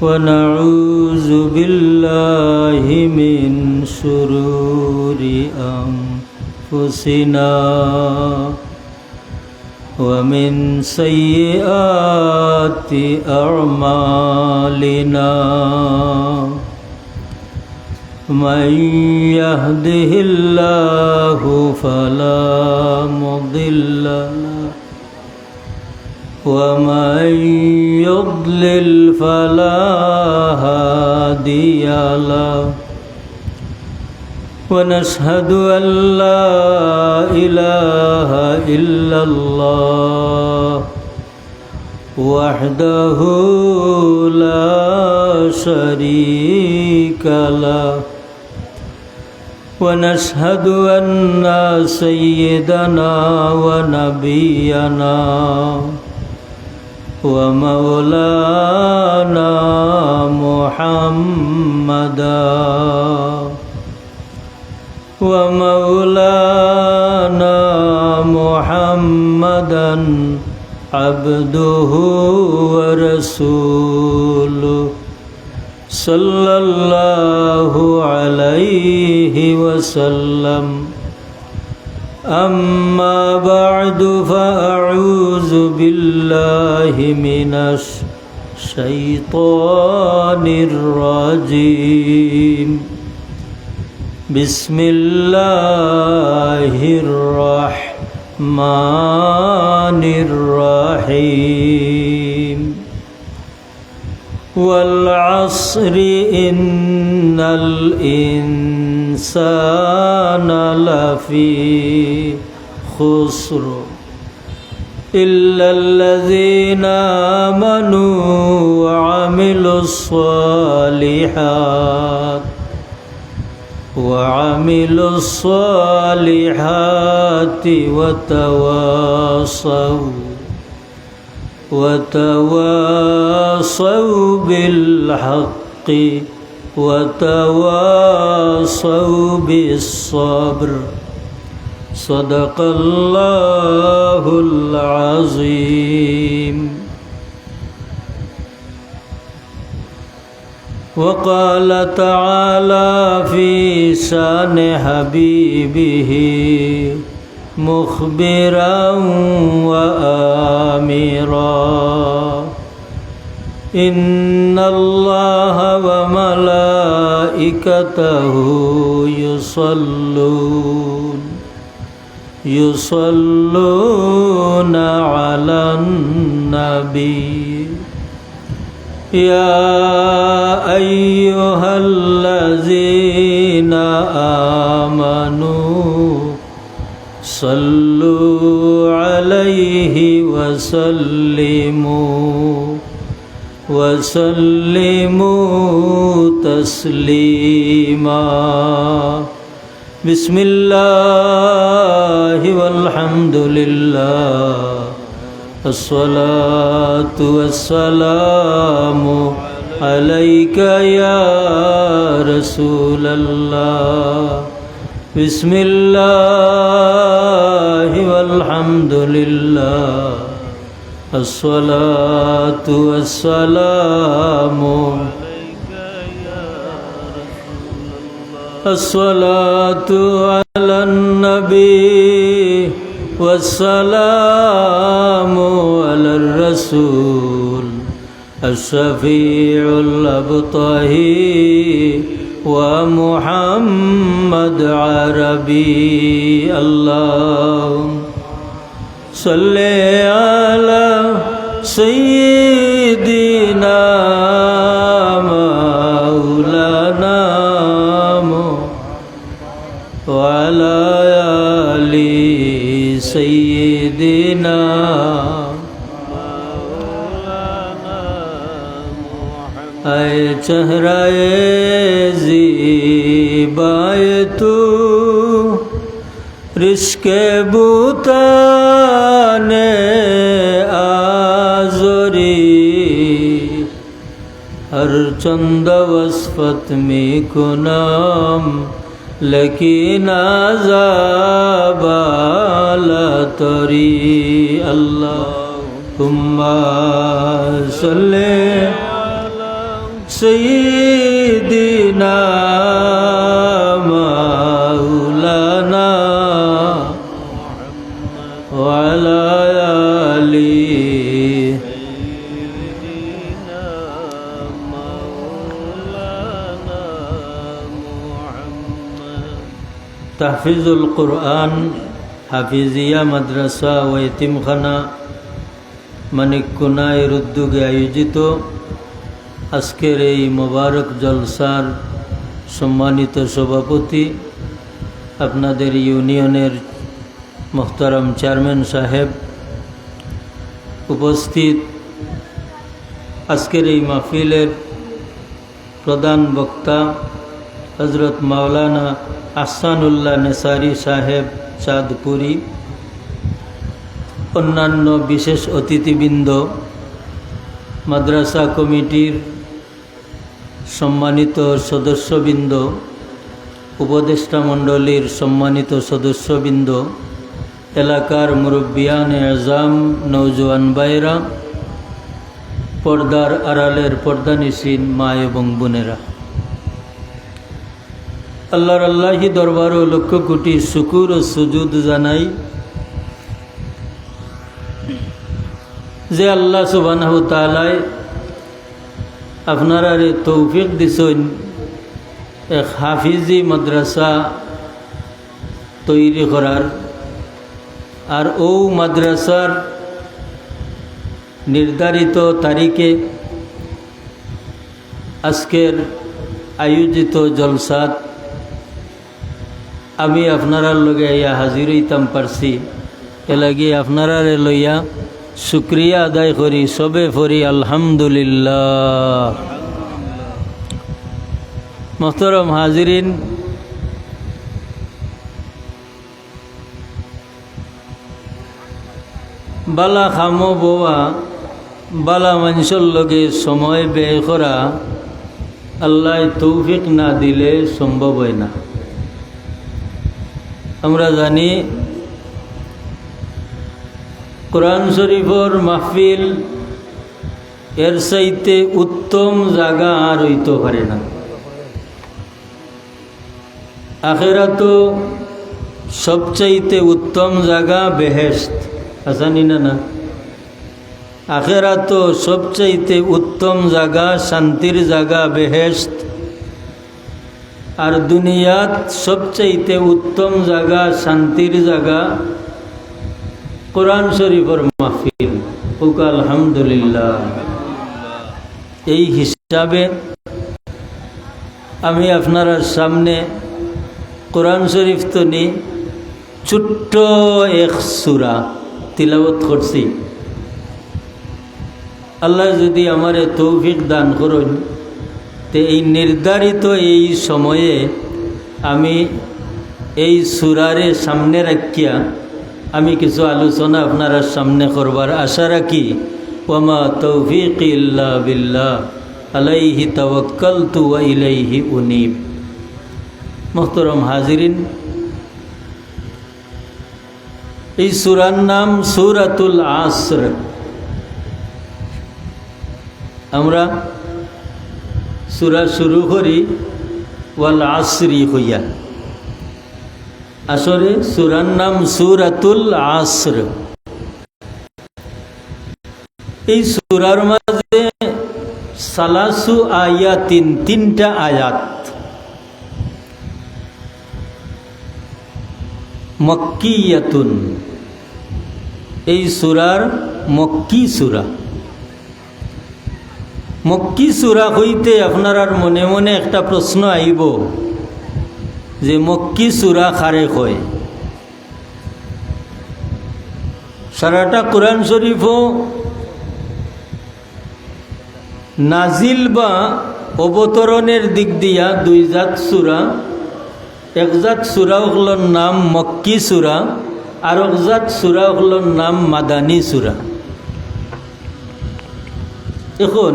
ونعوذ بالله من شرور أنفسنا ومن سيئات أعمالنا من يهده الله فلا مضل له ومن يضلل فلا هادي له ونشهد أن لا إله إلا الله وحده لا شريك له ونشهد أن سيدنا ونبينا ومولانا محمدا عبده ورسوله صلى الله عليه وسلم أما بعد فأعوذ بالله من الشيطان الرجيم بسم الله الرحمن الرحيم والعصر إن الإنسان لفي خسر إلا الذين آمنوا وعملوا الصالحات وتواصوا بالحق وتواصوا بالصبر صدق الله العظيم وقال تعالى في شان حبيبه مخبرا وآمرا إن الله وملائكته يصلون على النبي يا أيها الذين آمنوا صلوا عليه وسلموا تسليما بسم الله والحمد لله الصلاة والسلام عليك يا رسول الله بسم الله والحمد لله الصلاة والسلام الصلاة على النبي والسلام على الرسول الشفيع الأبطحي ومحمد عربي اللهم صل على سيدنا مولانا وعلى آل سيدنا اے چہرائے زیبائے تو رشک بوتان آزری ہر چند وصفت میں کنام لیکن عذاب لا تری اللہ ثم صل سيدنا مولانا وعلى آله تحفيظ القرآن হাফিজিয়া মাদ্রাসা ও এতিমখানা মানিককুনায়ের উদ্যোগে আয়োজিত আজকের এই মোবারক জলসার সম্মানিত সভাপতি আপনাদের ইউনিয়নের মোহতারাম চেয়ারম্যান সাহেব, উপস্থিত আজকের এই মাহফিলের প্রধান বক্তা হজরত মাওলানা আহসানুল্লাহ নেসারি সাহেব চাঁদপুরি, অন্যান্য বিশেষ অতিথিবৃন্দ, মাদ্রাসা কমিটির সম্মানিত সদস্যবৃন্দ, উপদেষ্টা মণ্ডলীর সম্মানিত সদস্যবৃন্দ, এলাকার মুরব্বিয়ানে আজম, নওজোয়ান ভাইরা, পর্দার আড়ালের পর্দানিসীন মা এবং বোনেরা, আল্লাহর আল্লাহি দরবার ও লক্ষ কোটি শুকুর ও সুজুদ জানাই যে আল্লাহ সুবহানাহু তাআলা আপনারা তৌফিক দিছেন এক হাফিজি মাদ্রাসা তৈরি করার, আর ও মাদ্রাসার নির্ধারিত তারিখে আজকের আয়োজিত জলসাত আমি আপনারা লগে ইয়া হাজির হইতাম পারছি। এলাগি আপনারা লইয়া শুক্রিয়া আদায় করি, সবে ফরি আলহামদুলিল্লাহ। মোহতরম হাজিরিন, বালা খামো বোয়া, বালা মানুষের লগে সময় ব্যয় করা আল্লাহ তৌফিক না দিলে সম্ভব হয় না। আমরা জানি কোরআন শরীফর মাহফিল এর চাইতে উত্তম জায়গা আর হইতে পারে না। আখিরাত সবচাইতে উত্তম জায়গা বেহেশত, আসানি না না? আখিরাত সবচাইতে উত্তম জায়গা, শান্তির জায়গা বেহেশত, আর দুনিয়াত সবচাইতে উত্তম জায়গা, শান্তির জায়গা কোরআন শরীফের মাহফিল। ওকা আলহামদুলিল্লাহ। এই হিসাবে আমি আপনার সামনে কোরআন শরীফ তো নি ছোট্ট এক সূরা তিলাওয়াত করছি। আল্লাহ যদি আমারে তৌফিক দান করুন, তে এই নির্ধারিত এই সময়ে আমি এই সূরারে সামনে রাখিয়া আমি কিছু আলোচনা আপনারা সামনে করবার আশা রাখি। ওয়ামা তৌফিকি ইল্লা বিল্লাহ আলাইহি তাওয়াক্কালতু ওয়া ইলাইহি উনীব। মুহতারাম হাজিরিন, এই সূরার নাম সূরাতুল আসর। আমরা সূরা শুরু করি ওয়াল আসরি হইয়া। আসরে সূরার নাম সূরাতুল আসর। এই সূরার মাঝে সালাসু আয়াতিন, তিনটা আয়াত। মক্কিয়াতুন, এই সূরার মক্কি সূরা। মক্কি সূরা হইতে আপনার মনে মনে একটা প্রশ্ন আইব যে মক্কি সূরা কারে কয়। সারাটা কোরআন শরীফও নাজিল বা অবতরণের দিক দিয়া দুই জাত সূরা। এক জাত সূরা হলোর নাম মক্কি সূরা, আর এক জাত সূরা হলোর নাম মাদানী সূরা। এখন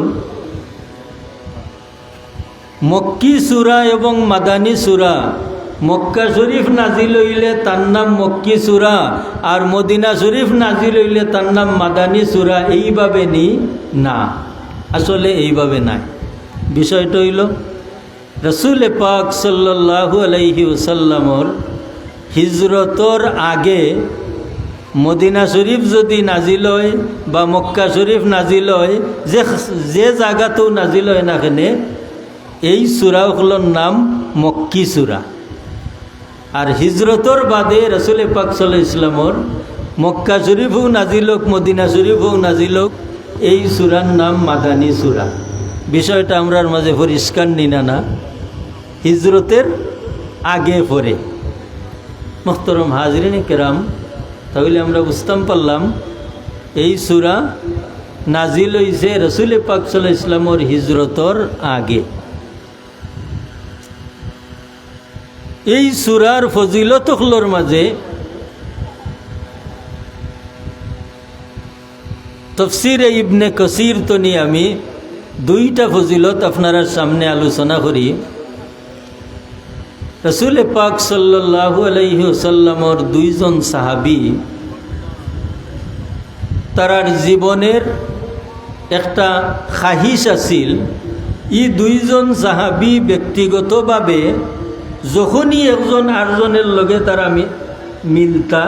মক্কি সূরা এবং মাদানী সূরা মক্কা শরীফ নাজিল হইলে তার নাম মক্কি সূরা, আর মদিনা শরীফ নাজিল হইলে তার নাম মাদানী সূরা, এইভাবে নি না, আসলে এইভাবে নাই। বিষয়টা হইল রাসূল পাক সাল্লাল্লাহু আলাইহি ওয়াসাল্লামর হিজরতর আগে মদিনা শরীফ যদি নাজিল হয় বা মক্কা শরীফ নাজিল হয়, যে জায়গাতেও নাজিল হয় না কেন, এই সূরাগুলোর নাম মক্কি সূরা। আর হিজরতর বাদে রাসূল পাক সাল্লাল্লাহু আলাইহি ওয়াসাল্লামর মক্কা শরীফও নাজিল হোক, মদিনা শরীফও নাজিল হোক, এই সূরার নাম মাদানী সূরা। বিষয়টা আমরার মাঝে পরিষ্কার নিনা না, হিজরতের আগে পরে। মুহতারাম হাজরিন কেরাম, তাহলে আমরা বুঝতাম পারলাম এই সূরা নাজিল হইছে রাসূল পাক সাল্লাল্লাহু আলাইহি ওয়াসাল্লামর হিজরতর আগে। এই সূরার ফজিলতগুলোর মাঝে তাফসীরে ইবনে কাসির তো নিয়ে আমি দুইটা ফজিলত আপনার সামনে আলোচনা করি। রাসূল পাক সাল্লাল্লাহু আলাইহি ওয়াসাল্লামর দুইজন সাহাবী, তারার জীবনের একটা খাহিশ আছিল, এই দুইজন সাহাবী ব্যক্তিগতভাবে যখনই একজন আরেকজনের লগে তারা মিলতা,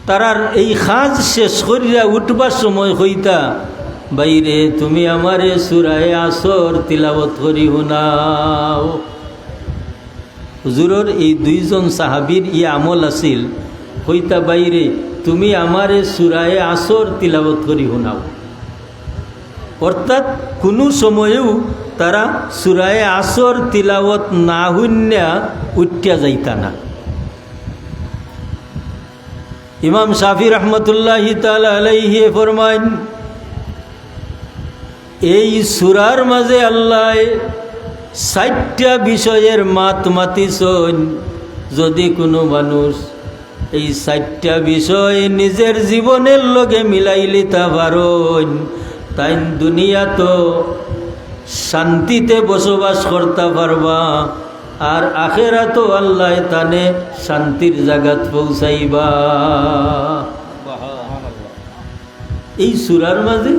তারার এই কাজ শেষ করিয়া উঠবার সময় হইতা, বাইরে তুমি আমারে সূরায়ে আসর তিলাওয়াত করি শুনাও। হুজুরর এই দুইজন সাহাবীর ই আমল আছিল, হইতা বাইরে তুমি আমারে সূরায়ে আসর তিলাওয়াত করি শুনাও। অর্থাৎ কোনো সময়েও তারা সূরায়ে আসর তিলাওয়াত না শুনিয়া উঠিয়া যাইতা না। ইমাম শাফি রহমতুল্লাহি তাআলা আলাইহি ফরমাইন, এই সূরার মাঝে আল্লাহ ৬০টা বিষয়ের মাত মাতিছেন। যদি কোনো মানুষ এই ৬০টা বিষয় নিজের জীবনের লগে মিলাই লিতে পারেন, তাই দুনিয়া তো শান্তিতে বসবাস করতে পারবা, আর আখেরাতো আল্লাহ তানে শান্তির জায়গাত পৌঁছাইবা। এই সূরার মাঝে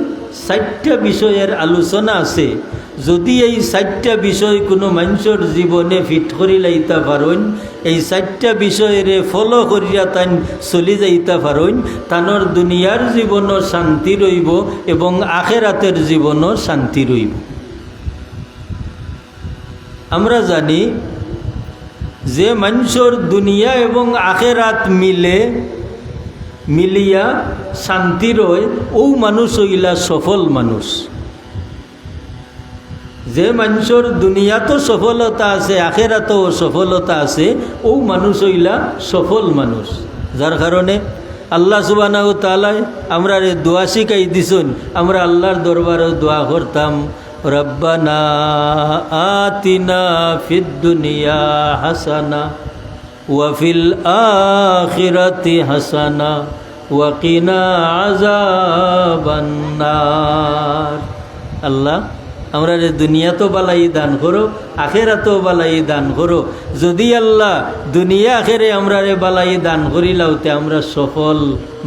৬০টা বিষয়ের আলোচনা আছে। যদি এই ৬০টা বিষয় কোনো মানুষের জীবনে ফিট করি লাইতে পারেন, এই ৬০টা বিষয়ের ফলো করিয়া তাই চলি যাইতে পারেন, তানোর দুনিয়ার জীবনও শান্তি রইব এবং আখেরাতের জীবনও শান্তি রইব। আমরা জানি যে মানুষের দুনিয়া এবং আখেরাত মিলিয়া শান্তি রয়, ও মানুষ হইলা সফল মানুষ। যে মানুষের দুনিয়াতো সফলতা আছে, আখেরাতেও সফলতা আছে, ও মানুষ হইলা সফল মানুষ। যার কারণে আল্লাহ সুবহানাহু ওয়া তাআলা আমরা দোয়া শিখাই দিছেন, আমরা আল্লাহর দরবারে দোয়া করতাম, রব্বানা আতিনা ফিদ দুনিয়া হাসানা ওয়া ফিল আখিরাতি হাসানা ওয়া কিনা আযাবান নার। আল্লাহ আমরা দুনিয়া তো বালাই দান করো, আখেরাতো বালাই দান করো। যদি আল্লাহ দুনিয়া আখেরে আমরা বালাই দান করিলাওতে আমরা সফল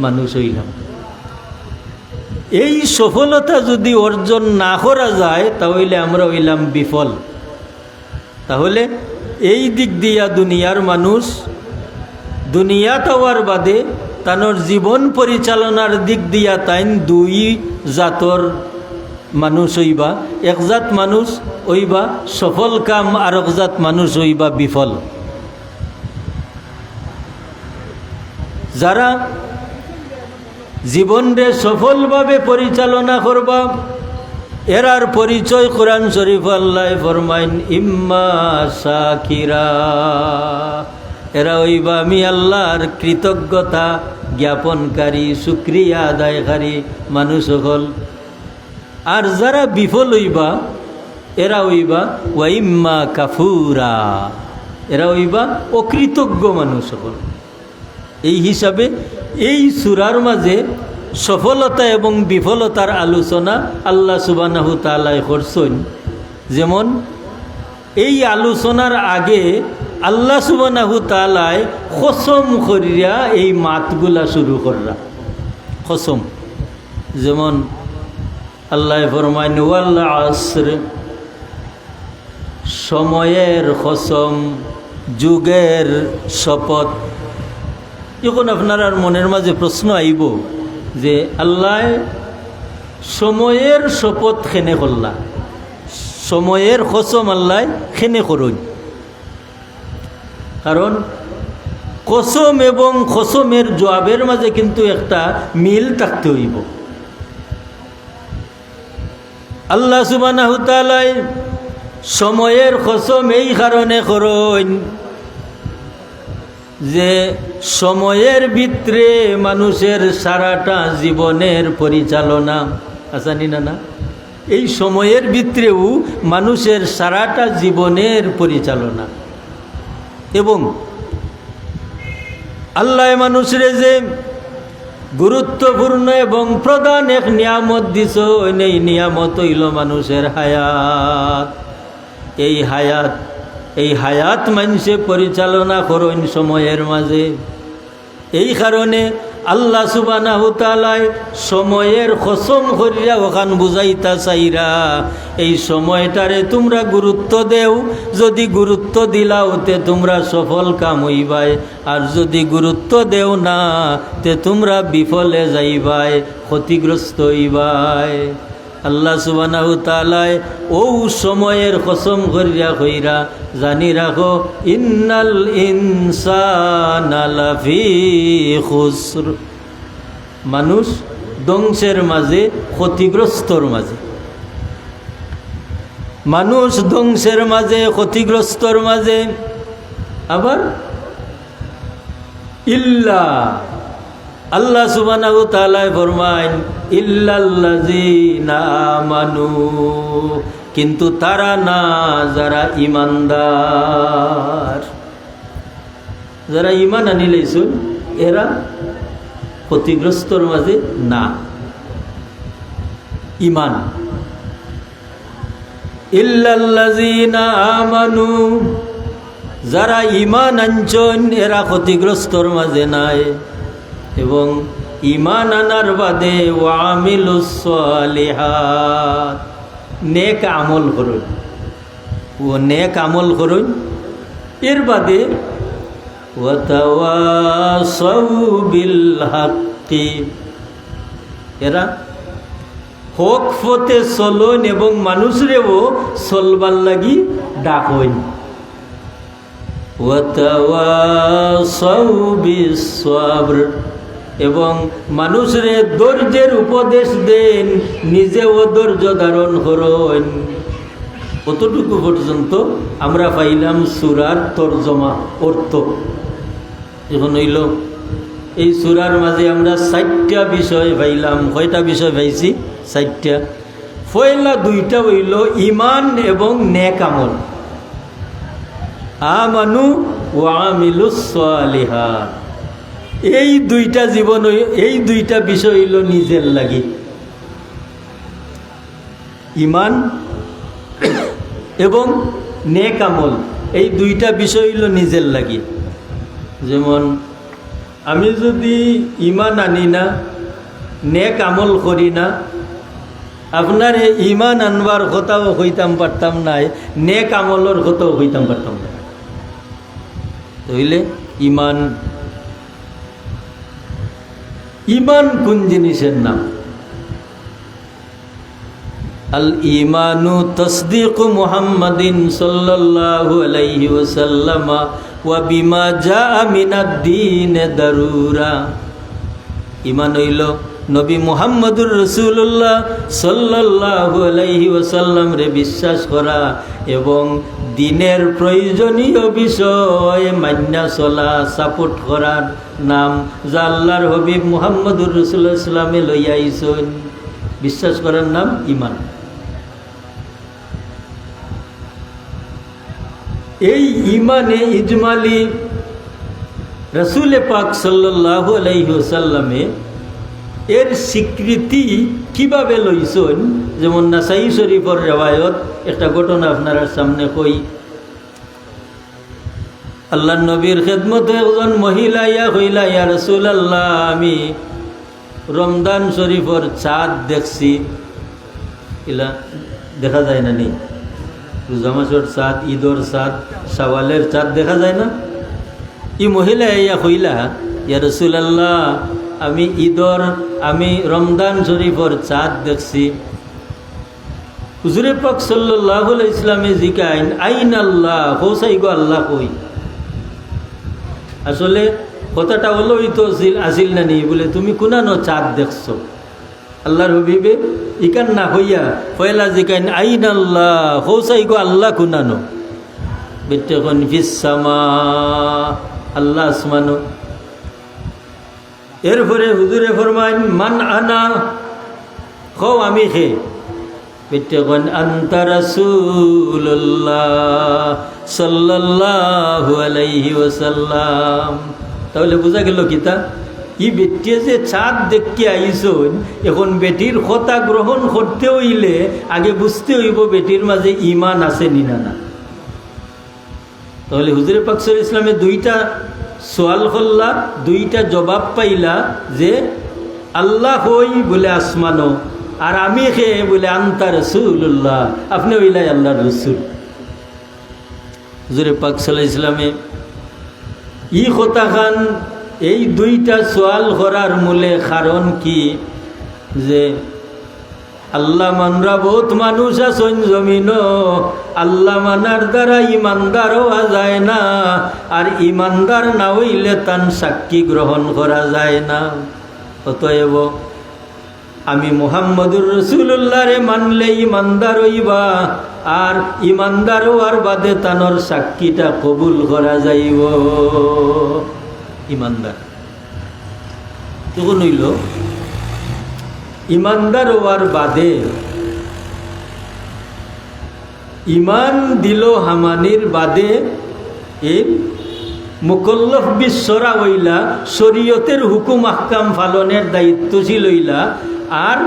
মানুষ হইলাম। এই সফলতা যদি অর্জন না করা যায়, তাহলে আমরা হইলাম বিফল। তাহলে এই দিক দিয়া দুনিয়ার মানুষ দুনিয়া পাওয়ার বাদে তানোর জীবন পরিচালনার দিক দিয়া তাইন দুই জাতর মানুষ হইবা। এক জাত মানুষ হইবা সফল কাম, আর এক জাত মানুষ হইবা বিফল। যারা জীবনরে সফলভাবে পরিচালনা করবা, এরার পরিচয় কোরআন শরীফ আল্লাহ ফরমাইন, ইম্মা শাকিরা, এরা হইবা আমি আল্লাহর কৃতজ্ঞতা জ্ঞাপনকারী, শুকরিয়া আদায়কারী মানুষ হল। আর যারা বিফল হইবা, এরা হইবা ওয়াইম্মা কাফুরা, এরা হইবা অকৃতজ্ঞ মানুষ হল। এই হিসাবে এই সূরার মাঝে সফলতা এবং বিফলতার আলোচনা আল্লাহ সুবহানাহু তাআলা করছেন। যেমন এই আলোচনার আগে আল্লাহ সুবহানাহু তাআলা কসম করিয়া এই মাতগুলা শুরু কররা। কসম, যেমন আল্লাহ ফরমায় ওয়াল আসর, সময়ের কসম, যুগের শপথ। এখন আপনার আর মনের মাঝে প্রশ্ন আইব যে আল্লাহ সময়ের শপথ খেনে করলা, সময়ের কসম আল্লাহ খেনে করুন। কারণ কসম এবং কসমের জবাবের মাঝে কিন্তু একটা মিল থাকতে হইব। আল্লাহ সুবহানাহু তাআলা সময়ের কসম এই কারণে করুন যে সময়ের ভিতরে মানুষের সারাটা জীবনের পরিচালনা আসানি না, এই সময়ের ভিতরেও মানুষের সারাটা জীবনের পরিচালনা। এবং আল্লাহ মানুষের যে গুরুত্বপূর্ণ এবং প্রধান এক নিয়ামত দিছ, এই নিয়ামত হইল মানুষের হায়াত। এই হায়াত মানুষে পরিচালনা করেন সময়ের মাঝে। এই কারণে আল্লাহ সুবহানাহু তাআলা সময়ের কসম করিয়া ওখান বুঝাইতা চাইরা এই সময়টারে তোমরা গুরুত্ব দেও। যদি গুরুত্ব দিলাও তে তোমরা সফল কাম হইবাই, আর যদি গুরুত্ব দেও না তে তোমরা বিফলে যাইবাই, ক্ষতিগ্রস্ত হইবাই। আল্লাহ সুবহানাহু তাআলা ও সময়ের কসম করিয়া কইরা জানি রাখো ইন্নাল ইনসানা লাফি খুসর, মানুষ ধ্বংসের মাঝে, ক্ষতিগ্রস্তর মাঝে। মানুষ ধ্বংসের মাঝে, ক্ষতিগ্রস্তর মাঝে। আবার ইল্লা, আল্লাহ সুবহানাহু তাআলা ফরমায় ইল্লাল্লাযীনা আমানু, কিন্তু তারা না যারা ইমানদার, যারা ইমান আনিলেইছুন এরা ক্ষতিগ্রস্তর মাঝে না। ইমান, ইল্লাল্লাযীনা আমানু, যারা ইমান আনছেন এরা ক্ষতিগ্রস্তর মাঝে নাই। এবং ইমান আনার বাদে ওয়ামিলুস সালিহাত, নেক আমল করুন, ও নেক আমল করুন। এর বাদে ওয়াতাওয়াসাউ বিল হাক্কি, এরা হক পথে চলুন এবং মানুষরেও চলবার লাগি ডাকইন। ওয়াতাওয়াসাউ বিস সবর, এবং মানুষরে ধৈর্যের উপদেশ দেন, নিজেও ধৈর্য ধারণ করেন। কতটুকু পর্যন্ত আমরা পাইলাম সূরার তরজমা, অর্থ। এখন হইল এই সূরার মাঝে আমরা 4টা বিষয় পাইলাম। কয়টা বিষয় পাইছি? 4টা। পয়লা 2টা হইল ইমান এবং নেক আমল, আমানু ওয়া আমিলুস সালিহাত। এই 2টা জীবন, এই 2টা বিষয় হইল নিজের লাগি। ইমান এবং নেক আমল, এই 2টা বিষয় হইল নিজের লাগি। যেমন আমি যদি ইমান আনি না, নেক আমল করি না, আপনার ইমান আনবার কথাও হইতাম পারতাম নাই, নেক আমলের কথাও হইতাম পারতাম না। তাইলে ইমান, ইমান কোন জিনিসের নাম? আল ইমানু তাসদীকু মুহাম্মাদিন সাল্লাল্লাহু আলাইহি ওয়াসাল্লাম ওয়া বিমা জাআ মিনাদ-দীন দারুরা। ইমান হইল নবী মুহাম্মদুর রাসূলুল্লাহ সাল্লাল্লাহু আলাইহি ওয়াসাল্লাম রে বিশ্বাস করা এবং দিনের প্রয়োজনীয় বিষয় মান্না চলা, সাপোর্ট করার নাম, যা আল্লাহর হবিব মুহাম্মদুর রাসূলুল্লাহ সাল্লামে লইয়া আইছেন। বিশ্বাস করার নাম ইমান। এই ইমানে ইজমালি রাসূল পাক সাল্লাল্লাহু আলাইহি ওয়াসাল্লামে এর স্বীকৃতি কিভাবে লইছেন। যেমন নাসাই শরীফের রেওয়ায়ত একটা ঘটনা আপনার সামনে কই। আল্লাহ নবীর খেদমতে একজন মহিলা ইয়া কইলা, ইয়া রাসূলুল্লাহ, আমি রমজান শরীফর চাঁদ দেখছি। এলা দেখা যায় না নি? রোজা মাসের চাঁদ, ঈদর চাঁদ, শাওয়ালের চাঁদ দেখা যায় না? ই মহিলা ইয়া কইলা, ইয়া রাসূলুল্লাহ, আমি রমজান শরীফর চাঁদ দেখছি। হুজুরে পাক সাল্লাল্লাহু আলাইহি ইসলামে জিকাইন, আইন আল্লাহ, হোসাই গো আল্লাহ কই? আসলে কথাটা হলো তো আসিল না নি, বলে তুমি কোনানো চাঁদ দেখছো? আল্লাহর হবিবে ইকান না হইয়া পয়লা জিকাইন, আইন আল্লাহ, হোসাই গো আল্লাহ কোনানো? বেটে কোন ফিসামা, আল্লাহ আসমানো। এরপরে হুজুরে ফরমাইন, মান আনা, খো আমি খে। বেটে কোন আনতা রাসূলুল্লাহ সাল্লাল্লাহু আলাইহি ওয়াসাল্লাম। তাহলে বোঝা গেল কিতা, ই বেটিয়ে যে চাঁদ দেখতে আইসন, এখন বেটির কথা গ্রহণ করতে হইলে আগে বুঝতে হইব বেটির মাঝে ইমান আছে নিনা না। তাহলে হুজুরে পাক সাল্লাল্লাহু আলাইহি ইসলামে দুইটা সোয়াল করলা, দুইটা জবাব পাইলা, যে আল্লাহ হই বলে আসমানো, আর আমি খে বলে আনতা রাসূলুল্লাহ, আপনি হইলাই আল্লাহর রসুল। হুজুরে পাক সাল্লাল্লাহু আলাইহি ইসলামে ই কথা খান, এই দুইটা সোয়াল করার মূলে কারণ কি, যে আল্লাহ মানরা বহুত মানুষ আছেন জমিন, আল্লাহ মানার দ্বারা ইমানদার হওয়া যায় না, আর ইমানদার না হইলে তান সাক্ষী গ্রহণ করা যায় না। অতএব আমি মুহাম্মদুর রাসূলুল্লাহ রে মানলে ইমানদার হইবা, আর ইমানদার হওয়ার বাদে তানোর সাক্ষীটা কবুল করা যাইব। ইমানদার তখন হইল ইমানদার হওয়ার বাদে, ইমান দিল হামানির বাদে এই মুকল্লফ বিশ্বরা হইলা, শরীয়তের হুকুম আহকাম পালনের দায়িত্বশীল হইলা। আর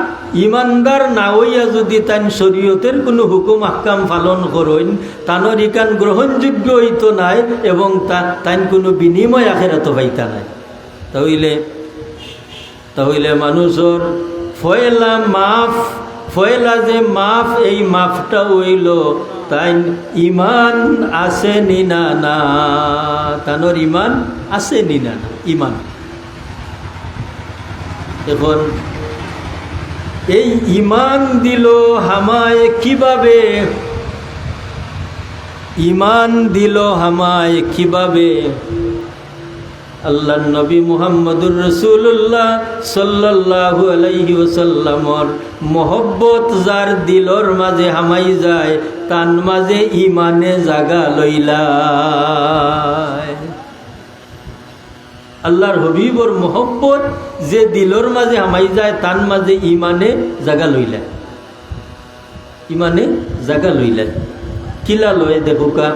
ইমানদার না হইয়া যদি তান শরীয়তের কোনো হুকুম আহকাম পালন করেন, তানোর ইকান গ্রহণযোগ্য হইতো নাই, এবং তান কোনো বিনিময় আখেরাত পাইতা নাই। তাহলে মানুষের ফয়লা যে মাফ, এই মাফটা হইল তাই ইমান আছে নিনা না, তানোর ইমান আছে নিনা না, ইমান। এখন এই ইমান দিল হামায় কিভাবে, ইমান দিল হামায় কিভাবে? আল্লাহ নবী মুহাম্মদুর রাসূলুল্লাহ সাল্লাল্লাহু আলাইহি ওয়াসাল্লামর মহব্বত যার দিলর মাঝে হামাই যায়, তান মাঝে ইমানে জাগা লইলায়। আল্লাহর হবিবর মহব্বত যে দিলর মাঝে হামাই যায়, তান মাঝে ইমানে জাগা লইলায়, ইমানে জাগা লইলায়। কিলা লয় দেখুকা,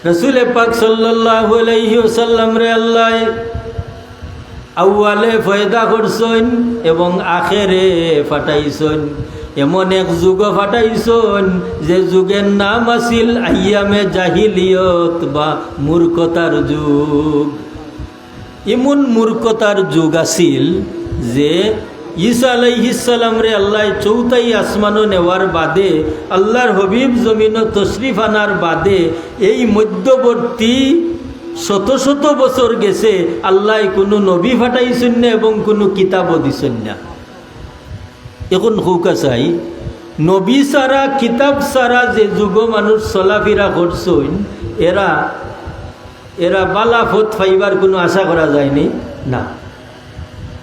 রাসূল পাক সাল্লাল্লাহু আলাইহি ওয়াসাল্লাম রে আল্লাহ আউয়ালে পয়দা করছেন এবং আখেরে ফাটাইছেন। এমন এক যুগ ফাটাইছেন যে যুগের নাম আছিল আইয়ামে জাহিলিয়ত বা মূর্খতার যুগ। এমন মূর্খতার যুগ আছিল যে ঈসা আলাইহিস সালাম রে আল্লাহ চৌথাই আসমানো নেওয়ার বাদে, আল্লাহর হবিব জমিন তশরিফ আনার বাদে, এই মধ্যবর্তী শত শত বছর গেছে, আল্লাহ কোনো নবী ফাটাইছেন না এবং কোনো কিতাবও দিছেন না। এখন হুকা চাই, নবী সারা কিতাব সারা যে যুগ মানুষ চলাফেরা করছেন, এরা বালাফত ফাইবার কোনো আশা করা যায়নি না,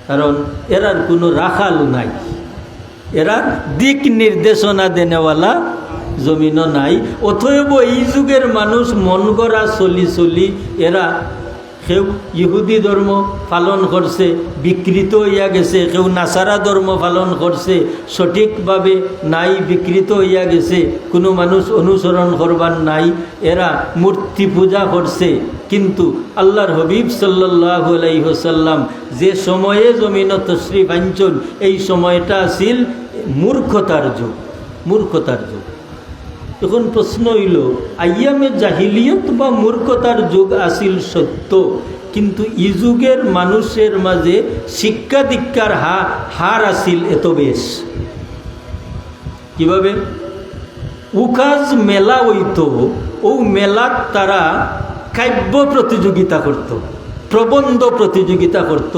কারণ এরার কোনো রাখাল নাই, এরার দিক নির্দেশনা দেনেওয়ালা জমিনও নাই। অতএব এই যুগের মানুষ মন গড়া চলি এরা কেউ ইহুদি ধর্ম পালন করছে, বিকৃত হইয়া গেছে, কেউ নাসারা ধর্ম পালন করছে, সঠিকভাবে নাই, বিকৃত হইয়া গেছে, কোনো মানুষ অনুসরণ করবার নাই, এরা মূর্তি পূজা করছে। কিন্তু আল্লাহর হবিব সাল্লাল্লাহু আলাইহি ওয়াসাল্লাম যে সময়ে জমিন তশরিফ আনছেন, এই সময়টা ছিল মূর্খতার যুগ, মূর্খতার যুগ। এখন প্রশ্ন হইল, আইয়ামে জাহিলিয়ত বা মূর্খতার যুগ আসিল সত্য, কিন্তু ই যুগের মানুষের মাঝে শিক্ষা দীক্ষার হার আসিল এত বেশ। কিভাবে? উকাজ মেলা হইতো, ও মেলাত তারা কাব্য প্রতিযোগিতা করত, প্রবন্ধ প্রতিযোগিতা করত।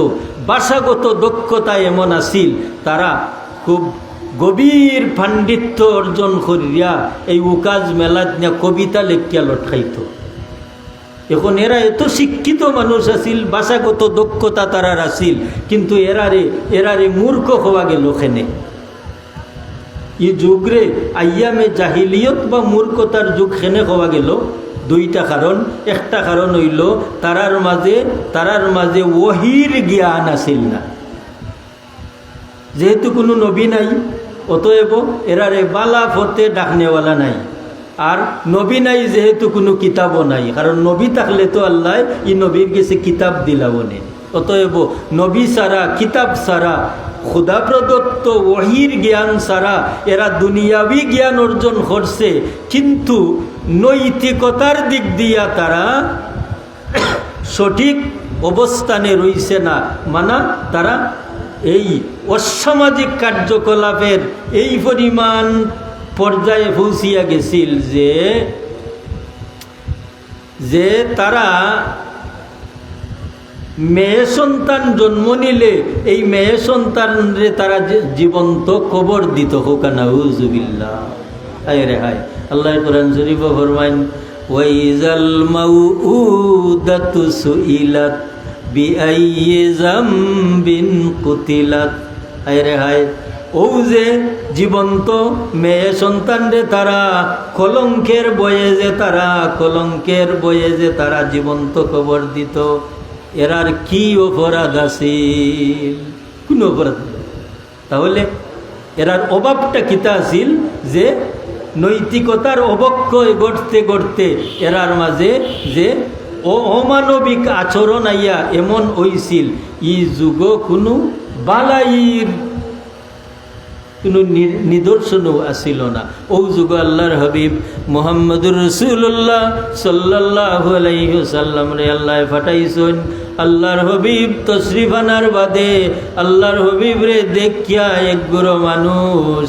ভাষাগত দক্ষতা এমন আসিল, তারা খুব গভীর পাণ্ডিত্য অর্জন করিয়া এই উকাজ মেলাত নিয়ে কবিতা লেখিয়া লটকাইত। এখন এরা এত শিক্ষিত মানুষ আসিল, ভাষাগত দক্ষতা তারার আসিল, কিন্তু এরারে মূর্খ হওয়া গেল খেনে। ই যুগরে আইয়ামে জাহিলিয়ত বা মূর্খতার যুগ খেনে হওয়া গেল দুইটা কারণ। একটা কারণ হইল তারার মাঝে ওহির জ্ঞান আসিল না, যেহেতু কোনো নবী নাই, অতএব এরারে বালা ফতে ডাকনেওয়ালা নাই। আর নবী নাই যেহেতু কোনো কিতাবও নাই, কারণ নবী থাকলে তো আল্লাহ ই নবীর গেছে কিতাব দিলাবনে। অতএব নবী ছাড়া, কিতাব ছাড়া, খুদা প্রদত্ত ওহির জ্ঞান ছাড়া এরা দুনিয়াবি জ্ঞান অর্জন করছে, কিন্তু নৈতিকতার দিক দিয়া তারা সঠিক অবস্থানে রইছে না। তারা এই অসামাজিক কার্যকলাপের এই পরিমাণ পর্যায়ে পৌঁছিয়া গেছিল যে তারা মেয়ে সন্তান জন্ম নিলে এই মেয়ে সন্তানরে তারা জীবন্ত কবর দিত। হোকানাউজুবিল্লাহ, হায় রে হায়। আল্লাহ কোরআন শরীফে ফরমায়, ওয়াইজাল মাউউদাতু সুইলাত বিআইয়ি যামবিন কুতিলাত। হায় রে হায়, ও যে জীবন্ত মেয়ে সন্তানরে তারা কলঙ্কের বয়ে যে তারা জীবন্ত কবর দিত, এরার কি অপরাধ আছিল? কোন অপরাধ? তাহলে এরার অভাবটা কিতা আছিল যে নৈতিকতার অবক্ষয় গড়তে গড়তে এরার মাঝে যে অমানবিক আচরণ আইয়া এমন হইছিল, ই যুগ কোনো বালাইর কোনো নিদর্শনও আসিল না। ও যুগ আল্লাহর হাবিব মুহাম্মদুর রাসূলুল্লাহ সাল্লাল্লাহু আলাইহি ওয়াসাল্লাম রে আল্লাহ পাঠাইছেন। আল্লাহর হাবিব তশরিফ আনার বাদে আল্লাহর হাবিব রে দেখিয়া এক গুরু মানুষ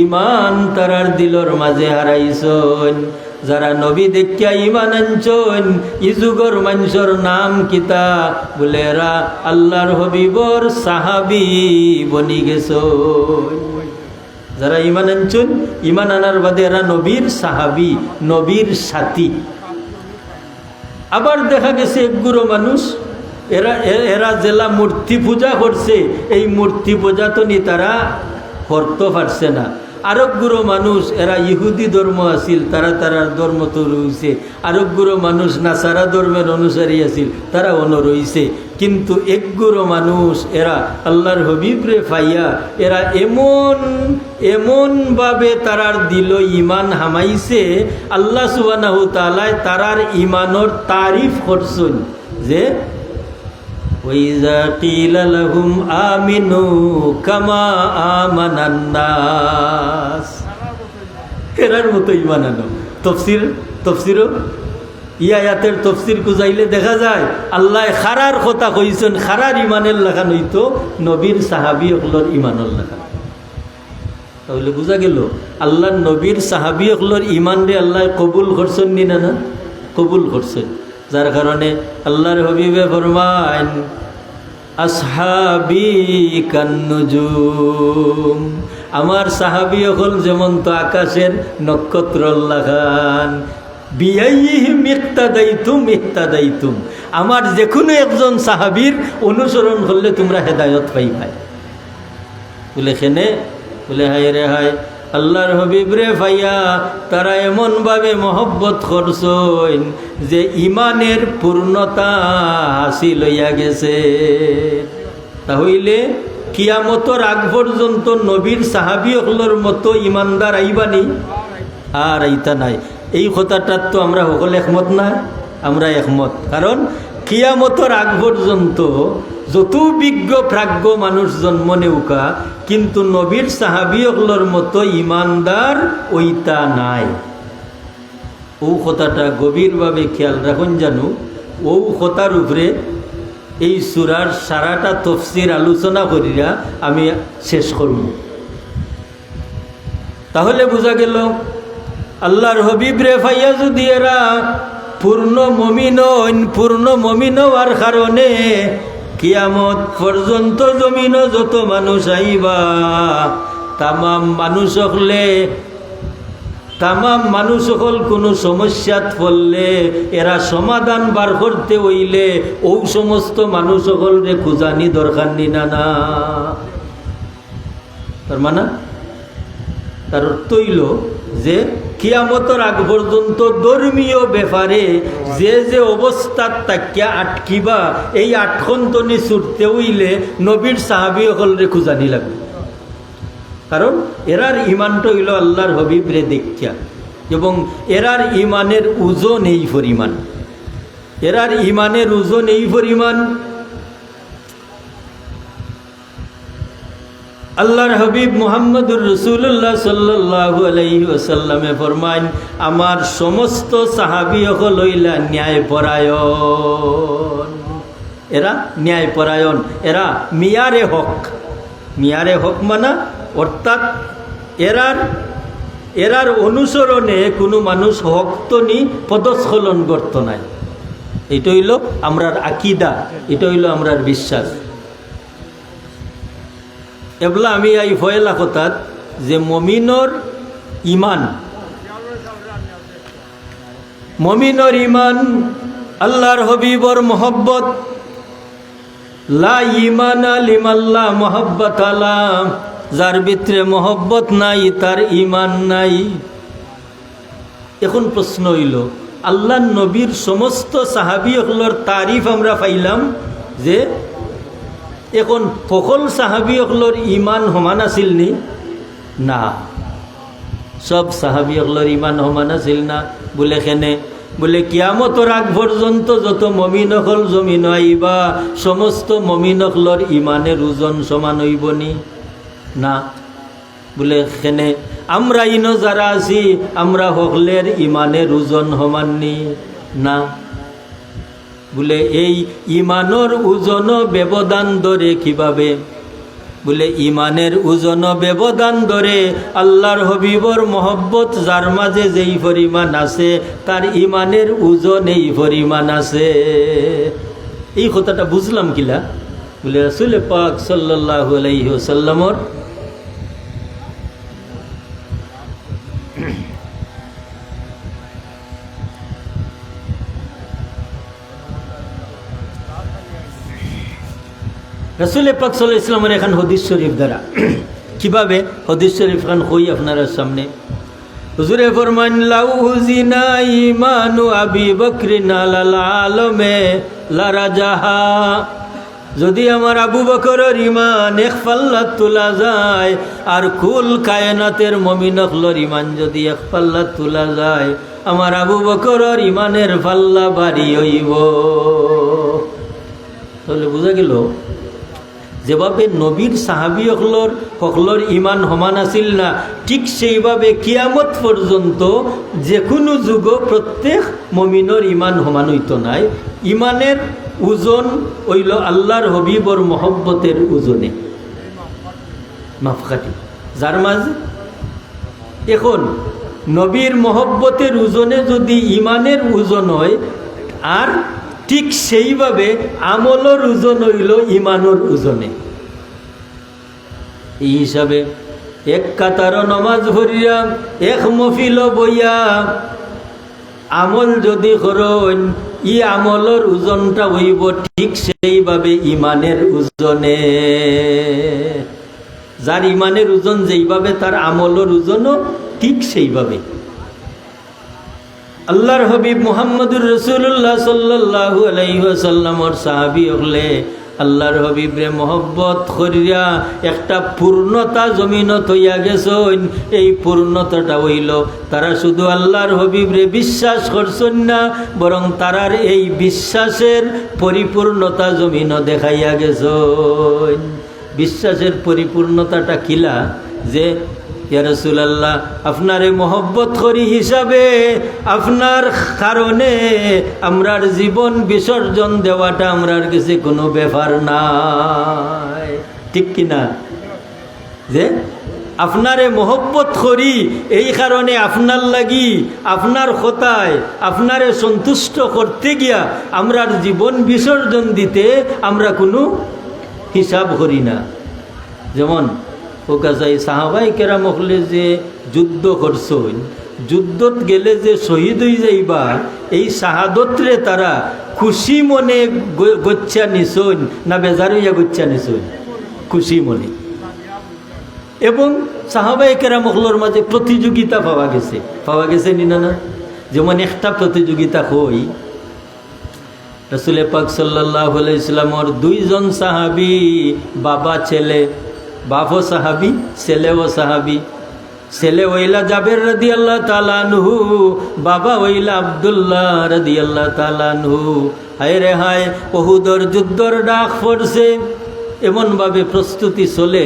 ইমান তারার দিলর মাঝে হারাইছেন। যারা নবী দেখিয়া ইমান আনছেন, ই যুগর মানুষের নাম কিতা? বলে এরা আল্লাহর হাবিবর সাহাবী বনি গেছে। যারা ইমান আনছেন, ইমান আনার বাদে এরা নবীর সাহাবী, নবীর সাথী। আবার দেখা গেছে এক গুরু মানুষ, এরা জেলা মূর্তি পূজা করছে, এই মূর্তি পূজা তো নি তারা করতে পারছে না। আরব গুরু মানুষ, এরা ইহুদি ধর্ম আছিল, তারা ধর্ম তো রয়েছে। আরব গুরু মানুষ নাসারা ধর্মের অনুসারী আছিল, তারা অন্য রয়েছে। কিন্তু এক গুরু মানুষ এরা আল্লাহর হবিবরে পাইয়া এরা এমনভাবে তারার দিল ইমান হামাইছে, আল্লাহ সুবহানাহু তাআলা তারার ইমানের তারিফ করছেন যে ওয়াইজা কিলা লাহুম আমিনু কামা আমানান নাস। এরার মতো ইমান আনো। তফসিরও আয়াতের তফসির কুজাইলে দেখা যায় আল্লাহ খারার কথা কইছেন, খারার ইমানের লেখা নইতো নবীর সাহাবী হকলর ইমানের লেখা। তাহলে বোঝা গেল আল্লাহর নবীর সাহাবী হকলর ইমান রে আল্লাহ কবুল করছেন নি না? কবুল করছেন। যার কারণে আল্লাহর হাবিবে ফরমান, আসহাবি কান্নুজুম, আমার সাহাবী হল যেমন তো আকাশের নক্ষত্র লাগান, বিআইহিম ইহতাদাইতুম, আমার যে কোনো একজন সাহাবীর অনুসরণ করলে তোমরা হেদায়েত পাইবে। বলে খেনে বলে হায় রে হায়, আল্লাহর হাবিবরে ভাইয়া তারা এমনভাবে মহব্বত করছেন যে ইমানের পূর্ণতা হাসিল হইয়া গেছে। তাহলে কিয়ামতের আগ পর্যন্ত নবীর সাহাবী হকলর মতো ইমানদার আইবানি? আর আইতা নাই। এই কথাটার তো আমরা সকলে একমত না? আমরা একমত। কারণ কিয়ামতের আগ পর্যন্ত যত বিজ্ঞ প্রাজ্ঞ মানুষ জন্ম নেউকা, কিন্তু নবীর সাহাবিয়কলর মতো ইমানদার ওইটা নাই। ও কথাটা গভীরভাবে খেয়াল রাখুন, জানো ও কথার উপরে এই সূরার সারাটা তফসির আলোচনা করিয়া আমি শেষ করব। তাহলে বোঝা গেল আল্লাহর হাবিব রে ফাইয়া যদি এরা পূর্ণ মমিন হওয়ার কারণে কিয়ামত পর্যন্ত জমিন যত মানুষ আইবা, তামাম মানুষ সকল কোনো সমস্যাত পড়লে এরা সমাধান বার করতে হইলে ও সমস্ত মানুষ সকলরে খুঁজানি দরকার নি না। তার মানে তার অর্থ হইল যে কিয়ামতের আগ পর্যন্ত ধর্মীয় ব্যাপারে যে অবস্থাত তাকিয়া আটকিবা, এই আটখন্তনি ছুটতে হইলে নবীর সাহাবী সকলরে খুঁজানি লাগবে। কারণ এরার ইমানটা হইল আল্লাহর হাবিব রে দেখিয়া, এবং এরার ইমানের ওজন এই পরিমাণ, আল্লাহর হাবিব মুহাম্মদুর রাসূলুল্লাহ সাল্লাল্লাহু আলাইহি ওয়াসাল্লামে ফরমাইন, আমার সমস্ত সাহাবী হল হইলা ন্যায়পরায়ণ। এরা ন্যায়পরায়ণ, এরা মিয়ারে হক মানা, অর্থাৎ এরার অনুসরণে কোনো মানুষ হক তো নি পদস্খলন করত নাই। এটা হইল আমরার আকীদা, এটা হইল আমরার বিশ্বাস। এবলা আমি এই ফয়লা কথাত যে মমিনর ইমান আল্লাহর হবিবর মহব্বত, লা ইমানা লিমাল্লাহ মহব্বত আলা, যার ভিতরে মহব্বত নাই তার ইমান নাই। এখন প্রশ্ন হইল, আল্লাহ নবীর সমস্ত সাহাবীসকলের তারিফ আমরা পাইলাম, যে এখন সকল সাহাবীসকলের ইমান সমান আছিল নি? না, সব সাহাবীসকলের ইমান সমান আছিল না। বলে কেনে? বলে কিয়ামতের আগ পর্যন্ত যত মমিনসকল জমিন আইবা, সমস্ত মমিনসকলের ইমানের ওজন সমান হইব নি? না। বলে কেনে? আমরা ইনো যারা আছি আমরা সকলের ইমানের ওজন সমান নি? না। বলে এই ইমানের ওজন ব্যবধান ধরে কিভাবে? বলে ইমানের ওজন ব্যবধান ধরে আল্লাহর হবিবর মহব্বত যার মাঝে যেই পরিমাণ আছে তার ইমানের ওজন এই পরিমাণ আছে। এই কথাটা বুঝলাম কিলা? বলে রাসূল পাক সাল্লাল্লাহু আলাইহি ওয়াসাল্লামর রাসূল পাক সাল্লাল্লাহু আলাইহি ওয়াসাল্লামের এখন হাদিস শরীফ দ্বারা কিভাবে হাদিস শরীফ খান কই আপনার সামনে। হুজুরে ফরমান, লাউ হুজিনা ঈমানু আবি বকরিন আলাল আলমে লারাজাহা, যদি আমার আবু বকরের ইমান এক পাল্লাত তোলা যায়, আর কুল কায়নাতের মুমিনসকলের ইমান যদি এক পাল্লাত তোলা যায়, আমার আবু বকরের ইমানের পাল্লা ভারী হইব। তাহলে বোঝা গেল যেভাবে নবীর সাহাবীসকলের ইমান সমান আছিল না, ঠিক সেইভাবে কিয়ামত পর্যন্ত যে কোনো যুগ প্রত্যেক মমিনের ইমান সমান হইত নাই। ইমানের ওজন হইল আল্লাহর হবিবর মহব্বতের ওজনে মাপকাঠি, যার মাঝে এখন নবীর মহব্বতের ওজনে যদি ইমানের ওজন হয়, আর ঠিক সেইভাবে আমলের ওজন হইল ইমানের ওজনে। এই হিসাবে এক কাতার নমাজ ভরিয়া এক মফিল বইয়া আমল যদি করেন, ই আমলের ওজনটা হইব ঠিক সেইভাবে ইমানের ওজনে। যার ইমানের ওজন যেইভাবে তার আমলের ওজনও ঠিক সেইভাবে। আল্লাহর হাবিব মুহাম্মদুর রাসূলুল্লাহ সাল্লাল্লাহু আলাইহি ওয়াসাল্লামর সাহাবী হলে আল্লাহর হবিবরে মহব্বত করিয়া একটা পূর্ণতা জমিনত হইয়া গেছেন। এই পূর্ণতাটা হইল তারা শুধু আল্লাহর হবিবরে বিশ্বাস করছেন না, বরং তারার এই বিশ্বাসের পরিপূর্ণতা জমিন দেখাইয়া গেছেন। বিশ্বাসের পরিপূর্ণতাটা কিলা যে ইয়া রাসূলুল্লাহ আপনারে মহব্বত করি হিসাবে আপনার কারণে আমরার জীবন বিসর্জন দেওয়াটা আমরার কাছে কোনো ব্যাপার নাই, ঠিক কিনা? যে আপনারে মহব্বত করি এই কারণে আপনার লাগি আপনার কথায় আপনারে সন্তুষ্ট করতে গিয়া আমরার জীবন বিসর্জন দিতে আমরা কোনো হিসাব করি না। যেমন ওকাজাই সাহাবাই কেরাম হলে যে যুদ্ধ করছেন, যুদ্ধত গেলে যে শহীদ হয়ে যাইবা এই শাহাদতরে তারা খুশি মনে গচ্ছা নিছন না বেজার হইয়া গচ্ছা নিছন? খুশি মনে। এবং সাহাবাই কেরাম হলোর মাঝে প্রতিযোগিতা পাওয়া গেছে নিনা না? যেমন একটা প্রতিযোগিতা হই রাসূল পাক সাল্লাল্লাহু আলাইহি ওয়াসাল্লামের দুইজন সাহাবী, বাবা ছেলে, বাপও সাহাবী ছেলেও সাহাবী। ছেলে ওইলা জাবের রাদিয়াল্লাহু তাআলা আনহু, বাবা ওইলা আব্দুল্লাহ রাদিয়াল্লাহু তাআলা আনহু। হায় রে হায়, উহুদের যুদ্ধর ডাক পড়ছে, এমনভাবে প্রস্তুতি চলে।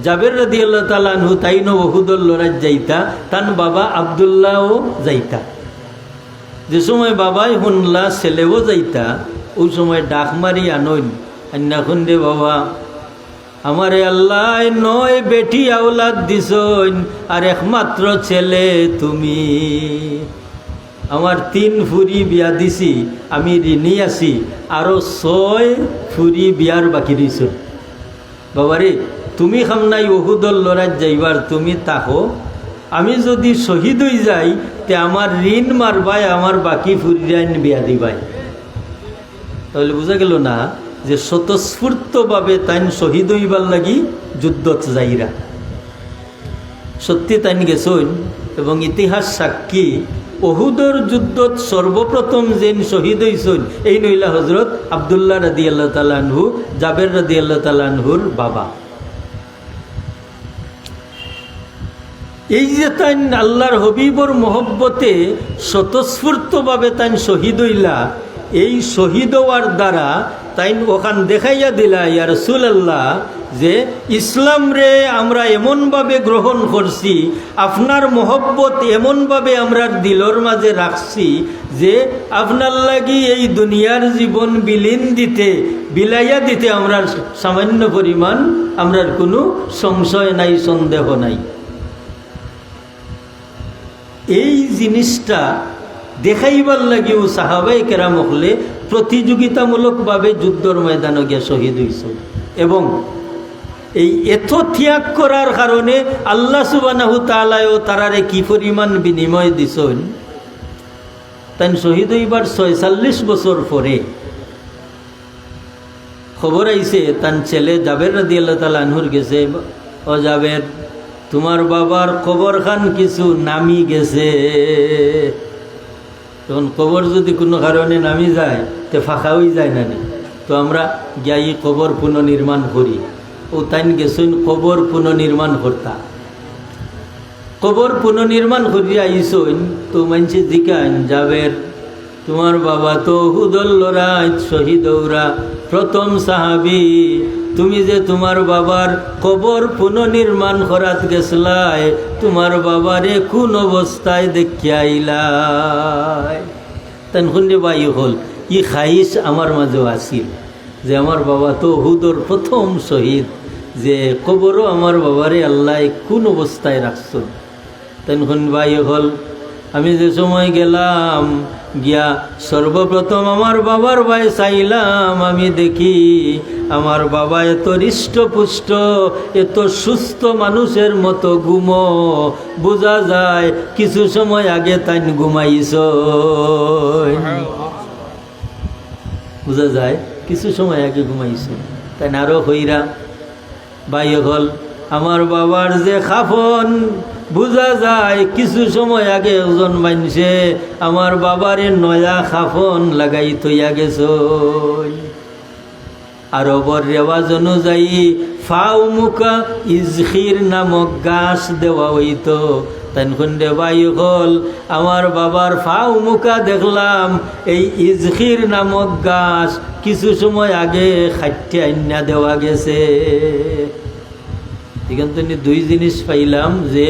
জাবের রাদিয়াল্লাহু তাআলা আনহু তাইনো উহুদের লড়াই যাইতা, তান বাবা আব্দুল্লাহও যাইতা। যে সময় বাবাই শুনলা ছেলেও যাইতা, ওই সময় ডাক মারি আনইন আন্না খুন্দে বাবা আমারে আল্লাহ 9 বেটি আওলাদ দিছইন আর একমাত্র ছেলে তুমি। আমার 3 ফুরি বিয়া দিছি, আমি ঋণী আছি, আরো 6 ফুরি বিয়ার বাকি দিছ। বাবারে তুমি খামনাই উহুদর লড়াই যাইবার, তুমি তাহো, আমি যদি শহীদ হয়ে যাই তে আমার ঋণ মারবাই, আমার বাকি ফুরিয়াইন বিয়া দিবাই। তাহলে বোঝা গেল না যে স্বতঃস্ফূর্তভাবে তাইন শহীদ হইবার লাগি যুদ্ধত যাইরা। সত্যি তাইন গেছইন এবং ইতিহাস সাক্ষী উহুদের যুদ্ধত সর্বপ্রথম যেন শহীদ হইছইন এই নইলা হযরত আব্দুল্লাহ রাদিয়াল্লাহু তাআলা আনহু, জাবের রাদিয়াল্লাহু তাআলা আনহুর বাবা। এই যে তাইন আল্লাহর হবিবর মহব্বতে স্বতঃস্ফূর্তভাবে তাইন শহীদ হইলা, এই শহীদ হওয়ার দ্বারা তাইন ওখান দেখাইয়া দিলা ইয়া রাসূলুল্লাহ যে ইসলাম রে আমরা এমনভাবে গ্রহণ করছি, আপনার মহব্বত এমনভাবে আমরা দিলর মাঝে রাখছি যে আপনার লাগি এই দুনিয়ার জীবন বিলাইয়া দিতে আমরা সামান্য পরিমাণ আমরার কোনো সংশয় নাই, সন্দেহ নাই। এই জিনিসটা দেখাইবার লাগিও সাহাবায়ে কেরাম হলে প্রতিযোগিতামূলকভাবে যুদ্ধর ময়দানে গিয়া শহীদ হইছে। এবং এই এত ত্যাগ করার কারণে আল্লাহ সুবহানাহু তাআলাও তারারে কি পরিমাণ বিনিময় দিছেন। তাই শহীদ হইবার 46 বছর পরে খবর আইছে তার ছেলে জাবের রাদিয়াল্লাহু তাআলা আনহুর গেছে, ও জাবের তোমার বাবার কবর খান কিছু নামি গেছে। তখন কবর যদি কোনো কারণে নামি যায় তো ফাঁকা হয়ে যায় না, তো আমরা গিয়ে কবর পুনর্নির্মাণ করি। ও তাইন গেছেন কবর পুনর্নির্মাণ করতা। কবর পুনর্নির্মাণ করিয়া আইসইন তো মানছে জিকান জাবের তোমার বাবা তো উহুদের লড়াই শহীদ ওরা প্রথম সাহাবী, তুমি যে তোমার বাবার কবর পুনর্নির্মাণ করাত গেছলাই, তোমার বাবারে কোন অবস্থায় দেখিয়া আইলাই। তেন খুঁজে বাই হল ই খাইশ আমার মাঝেও আসিল যে আমার বাবা তো উহুদের প্রথম শহীদ, যে কবরও আমার বাবারে আল্লাহ কোন অবস্থায় রাখছ। তেন খুঁজে বাই হল আমি যে সময় গেলাম গিয়া সর্বপ্রথম আমার বাবার ভাই চাইলাম, আমি দেখি আমার বাবা এত হৃষ্টপুষ্ট, এত সুস্থ মানুষের মতো ঘুমো, বোঝা যায় কিছু সময় আগে তাই ঘুমাইছ, বোঝা যায় কিছু সময় আগে ঘুমাইছ। তাই আরো হইরা ভাই হল আমার বাবার যে খাফন, বোঝা যায় কিছু সময় আগে একজন মানুষে আমার বাবারে নয়া খাফন লাগাই থইয়া গেছ। আরবর রেওয়াজ অনুযায়ী ফাউ মুকা ইজখির নামক গাছ দেওয়া হইতো। তখন রে ভাই হল আমার বাবার ফাউ মুকা দেখলাম এই ইজখির নামক গাছ কিছু সময় আগে খাইতে আইনা দেওয়া গেছে। এখান থেকে দুই জিনিস পাইলাম যে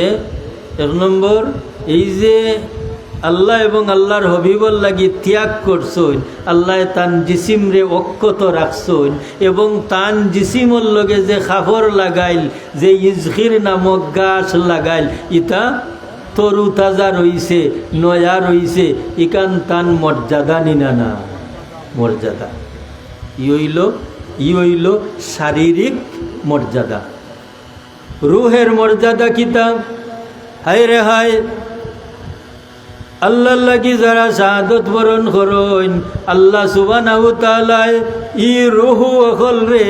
এক নম্বর এই যে আল্লাহ এবং আল্লাহর হবিবর লাগি ত্যাগ করছইন, আল্লাহ তান জিসিম রে অক্ষত রাখছইন এবং তান জিসিমর লগে যে খাফর লাগাইল, যে ইজখির নামক গাছ লাগাইল, ইটা তরু তাজা রইছে, নয়া রইছে, ইকান তান মর্যাদা নিনা না মর্যাদা। ই হইল শারীরিক মর্যাদা। রুহের মর্যাদা কিতা? হায় রে হায়, আল্লাহর লাগি যারা শাহাদত বরণ করইন, আল্লাহ সুবহানাহু তাআলা ই রুহু অকল রে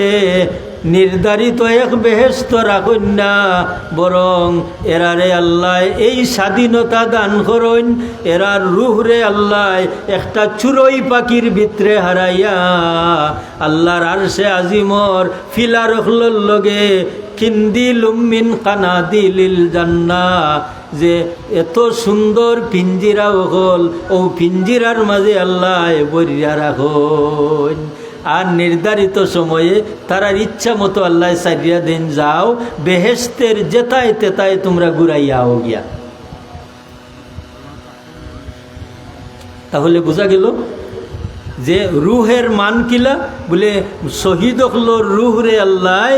নির্ধারিত এক বেহেশত রাখুন না, বরং এরারে আল্লাহ এই স্বাধীনতা দান করইন। এরার রুহ রে আল্লাহ একটা চুরই পাখির ভিতরে হারাইয়া আল্লাহর আরশে আজিমর ফিলা রখলর লগে কিন্দিলুম মিন কানাদিলিল জান্নাহ, যে এত সুন্দর পিঞ্জিরা হল, ও পিঞ্জিরার মাঝে আল্লাহ বরিয়া রাখুন। আর নির্ধারিত সময়ে তারার ইচ্ছা মতো আল্লাহ সারিয়া দেন, যাও বেহেশতের যেতায় তেতায় তোমরা ঘুরাইয়াও গিয়া। তাহলে বোঝা গেল যে রুহের মান কিলা, বলে শহীদ হলোর রুহ রে আল্লাহ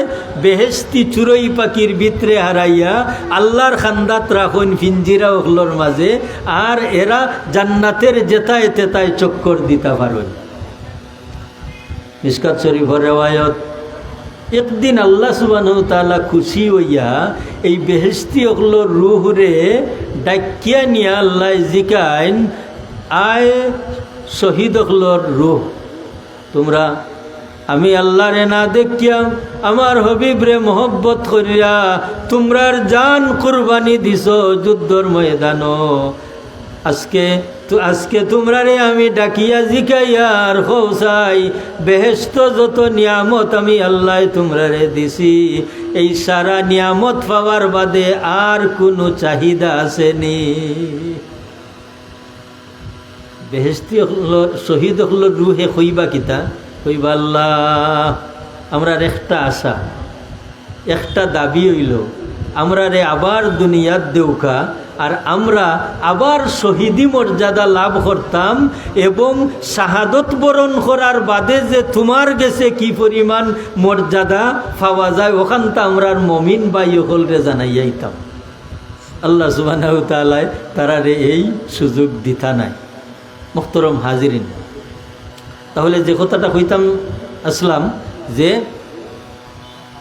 বেহেশতি চুরই পাখির ভিতরে হারাইয়া আল্লাহর খান্দাত রাখুন পিঞ্জিরা হলোর মাঝে, আর এরা জান্নাতের যেতায় তেতায় চক্কর দিতে পারেন। মিশকাত শরীফের রেওয়ায়ত, একদিন আল্লাহ সুবহানাহু তাআলা খুশি হইয়া এই বেহেশতি হলোর রুহ রে ডাকিয়া নিয়া আল্লাহ জিকাইন, আয় শহীদ হলোর রুহ, তোমরা আমি আল্লাহরে না দেখিয়া আমার হবিব রে মোহব্বত করিয়া তোমরার জান কুরবানি দিছ যুদ্ধর ময়দানো। আজকে তোমরা রে আমি ডাকিয়া জিকাইয়ার খৌসাই বেহেশত যত নিয়ামত আমি আল্লাহ তোমরা রে দিছি, এই সারা নিয়ামত পাওয়ার বাদে আর কোনো চাহিদা আসেনি। বেহেশতি শহীদ হলোর রুহে কইবা কিতা? কইবা আল্লাহ আমরার একটা আশা, একটা দাবি হইল, আমরা রে আবার দুনিয়াত দেউকা, আর আমরা আবার শহীদি মর্যাদা লাভ করতাম, এবং শাহাদত বরণ করার বাদে যে তোমার গেছে কি পরিমাণ মর্যাদা পাওয়া যায়, ওখানটা আমরার মমিন বাই হলরে জানাই যাইতাম। আল্লাহ সুবহানাহু তাআলা তারারে এই সুযোগ দিতা নাই। মুহতারাম হাজিরিন, তাহলে যে কথাটা কইতাম আসলাম যে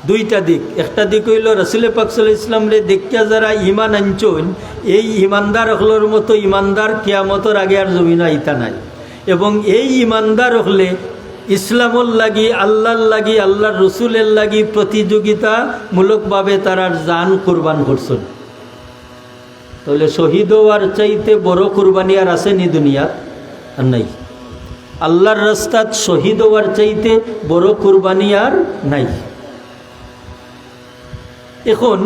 দুইটা দিক, একটা দিক হইল রাসূল পাক সাল্লাল্লাহু আলাইহি ওয়াসাল্লাম রে দেখিয়া যারা ইমান আনছেন, এই ইমানদার হলোর মতো ইমানদার কিয়ামতের আগে আর জমিন আইতা নাই, এবং এই ইমানদার হলে ইসলামর লাগি, আল্লাহর লাগি, আল্লাহর রসুলের লাগি প্রতিযোগিতামূলকভাবে তারার জান কুরবান করছেন। তাহলে শহীদ হওয়ার চাইতে বড় কুরবানি আর আসেনি দুনিয়াত? আর নাই। আল্লাহর রাস্তাত শহীদ হওয়ার চাইতে বড় কুরবানি আর নাই। এখন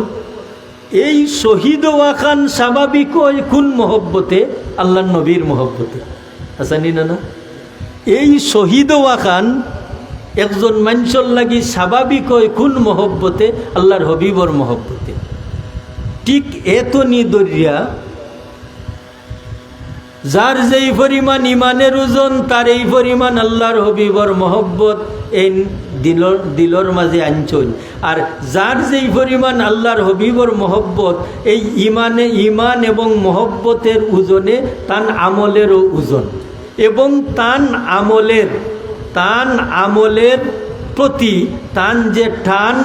এই শহীদ হওয়া খান স্বাভাবিক হয় কোন মহব্বতে? আল্লাহর নবীর মহব্বতে, আসানি না? না, এই শহীদ হওয়া খান একজন মানুষের লাগি স্বাভাবিক হয় কোন মহব্বতে? আল্লাহর হবিবর মহব্বতে। ঠিক এত নিদরিয়া যার যেই পরিমাণ ইমানের ওজন, তার এই পরিমাণ আল্লাহর হবিবর মহব্বত এই দিলর মাঝে আনছন, আর যার যেই পরিমাণ আল্লাহর হবিবর মহব্বত এই ইমান এবং মহব্বতের ওজনে তান আমলেরও ওজন, এবং তান আমলের প্রতি তান যে টান,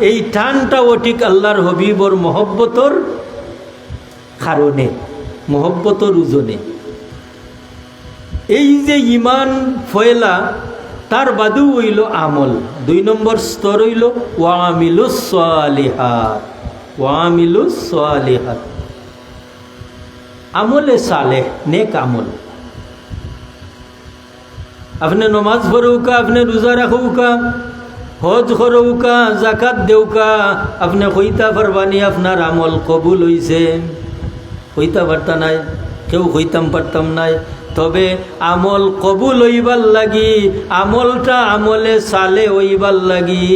এই টানটাও ঠিক আল্লাহর হবিবর মহব্বতর কারণে, মহব্বতর ওজনে। এই যে ইমান ফয়লা, তার বাদু হইল আমল। 2 নম্বর স্তর হইল ওয়ামিলুস সালিহাত, আমলে সালেহ, নেক আমল। আপনি নমাজ পড়ুকা, আপনি রোজা রাখুকা, হজ করৌকা জাকাত দেউকা আপনি কইতা পারবানি আপনার আমল কবুল হইছে? কইতা পারতা নাই, কেউ কইতাম পারতাম নাই। তবে আমল কবুল হইবার লাগি, আমলটা আমলে সালে হইবার লাগি,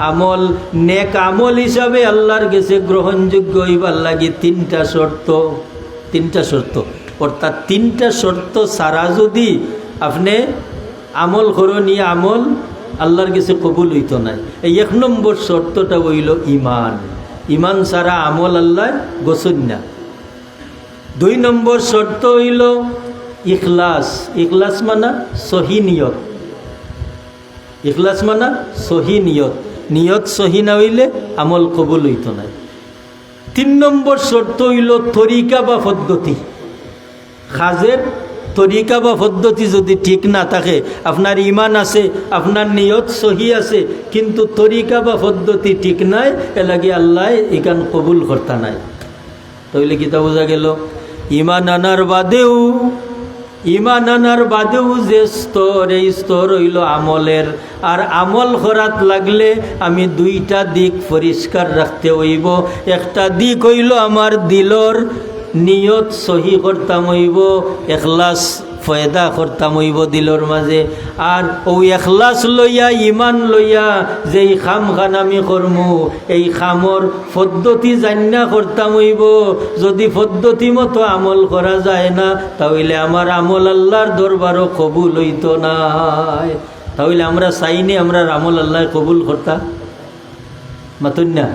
আমল নেক আমল হিসাবে আল্লাহর কাছে গ্রহণযোগ্য হইবার লাগি তিনটা শর্ত। অর্থাৎ তিনটা শর্ত ছাড়া যদি আপনি আমল করেন, আমল আল্লাহর কাছে কবুল হইত নাই। এই 1 নম্বর শর্তটা হইল ইমান। ইমান ছাড়া আমল আল্লাহ গোসন না। 2 নম্বর শর্ত হইল ইখলাস। ইখলাস মানা সহি নিয়ত। ইখলাস মানা সহি নিয়ত। নিয়ত সহি না হইলে আমল কবুল হইত নাই। 3 নম্বর শর্ত হইল তরিকা বা পদ্ধতি। কাজের তরিকা বা পদ্ধতি যদি ঠিক না থাকে, আপনার ইমান আছে, আপনার নিয়ত সহি আছে, কিন্তু তরিকা বা পদ্ধতি ঠিক নাই, এলাকি আল্লাহ ইকান কবুল করতা নাই। তাহলে কিতা বোঝা গেল? ইমান আনার বাদেও যে স্তর, এই স্তর হইল আমলের। আর আমল করাত লাগলে আমি 2টা দিক পরিষ্কার রাখতে হইব। একটা দিক হইল আমার দিলর নিয়ত সহি করতাম হইব, এখলাস ফয়দা করতাম হইব দিলর মাঝে। আর ও এখলাস লইয়া, ইমান লইয়া যেই খাম খান আমি করমু, এই খামর পদ্ধতি জান্না করতাম হইব। যদি পদ্ধতি মতো আমল করা যায় না, তাহলে আমার আমল আল্লাহর দরবারও কবুল হইত নাই। তাহলে আমরা চাইনি আমরা আমল আল্লাহ কবুল করতাম মাতুন না।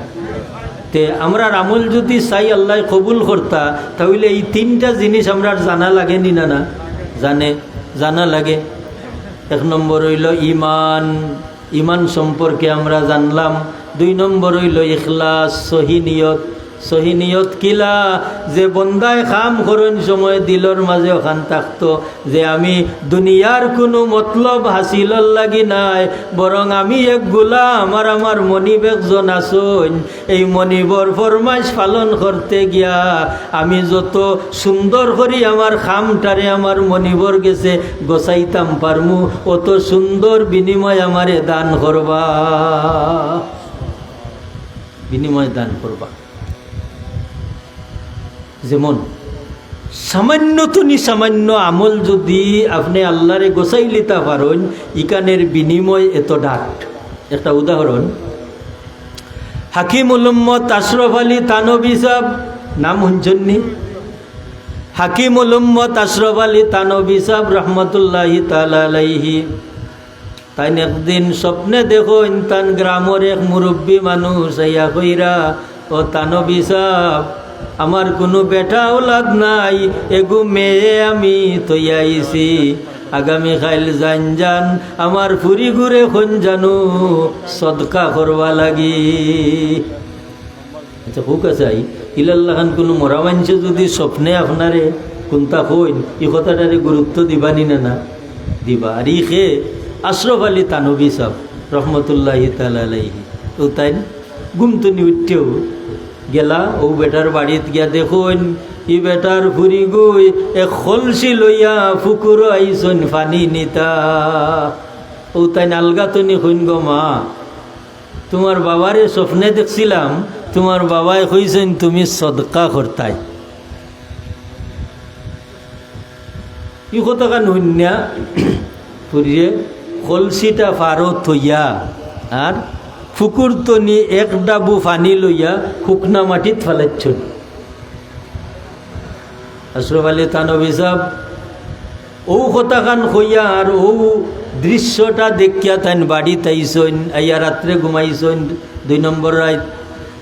তে আমরা আমল যদি চাই আল্লাহ কবুল করতা, তাহলে এই 3টা জিনিস আমরা জানা লাগে নি না? জানা লাগে। 1 নম্বর হইল ইমান। ইমান সম্পর্কে আমরা জানলাম। 2 নম্বর হইল ইখলাস, সহি নিয়ত। সহি নিয়ত কিলা? যে বন্দায় খাম করন সময় দিলর মাঝে ওখান থাকতো যে আমি দুনিয়ার কোনো মতলব হাসিলর লাগি নাই, বরং আমি এক গোলাম, আমার মনিব একজন আসুন, এই মনিবর ফরমাইশ পালন করতে গিয়া আমি যত সুন্দর করি আমার খামটারে আমার মনিবর গেছে গোসাইতাম পারমু, অত সুন্দর বিনিময় আমারে দান করবা, বিনিময় দান করবা। যেমন সামান্য আমল যদি আপনি আল্লাহরে গোসাই লিতা পারেন, ইকানের বিনিময় এত ডাট। একটা উদাহরণ, হাকিমুল উম্মত আশরাফ আলী থানভী সাহেব, নাম শুনছেননি? হাকিমুল উম্মত আশরাফ আলী থানভী সাহেব রহমতুল্লাহি তাআলা আলাইহি, তাই একদিন স্বপ্নে দেখো ইনতান গ্রামের এক মুরব্বী মানুষ আইয়া কইরা, ও থানভী সাহেব, আমার কোনো বেটা ওলাদ নাই, এগু মেয়ে আমি তৈয়াইছি, আগামী খাইল জান আমার ফুরি ঘুরে খন জানু সদকা করবা লাগি। আচ্ছা হুক আছে, ইলাল্লাহ খান কোনো মরা মানছে যদি স্বপ্নে আপনারে কোনটা হইন, এই কথাটারে গুরুত্ব দিবানি না? দিবা। আর ই খে আশরাফ আলী থানভী সাহেব রহমতুল্লাহি তাআলা আলাইহি, তো তাই ঘুমতনি উঠতেও গেলা ও বেটার বাড়িত গিয়া দেখুন ই বেটার ফুরি গুই এক খলসি লইয়া ফুকুর আইসন ফানি নিতা। ও তাই নালগাতনি হইন গো মা, তোমার বাবারে স্বপ্নে দেখছিলাম, তোমার বাবাই কইছেন তুমি সদকা করতাই। ই কথা কান হইনা ফুরিয়ে খলসিটা ফারো থইয়া আর ফুকুর তনি এক ডাবু পানি লইয়া শুকনা মাটিত ফেলাচ্ছ। আশরাফ আলী থানভী সাহেব ও কথা খান কইয়া আর ও দৃশ্যটা দেখিয়া তাইন বাড়িতে আইসন, আইয়া রাত্রে ঘুমাইছন। 2 নম্বর রাত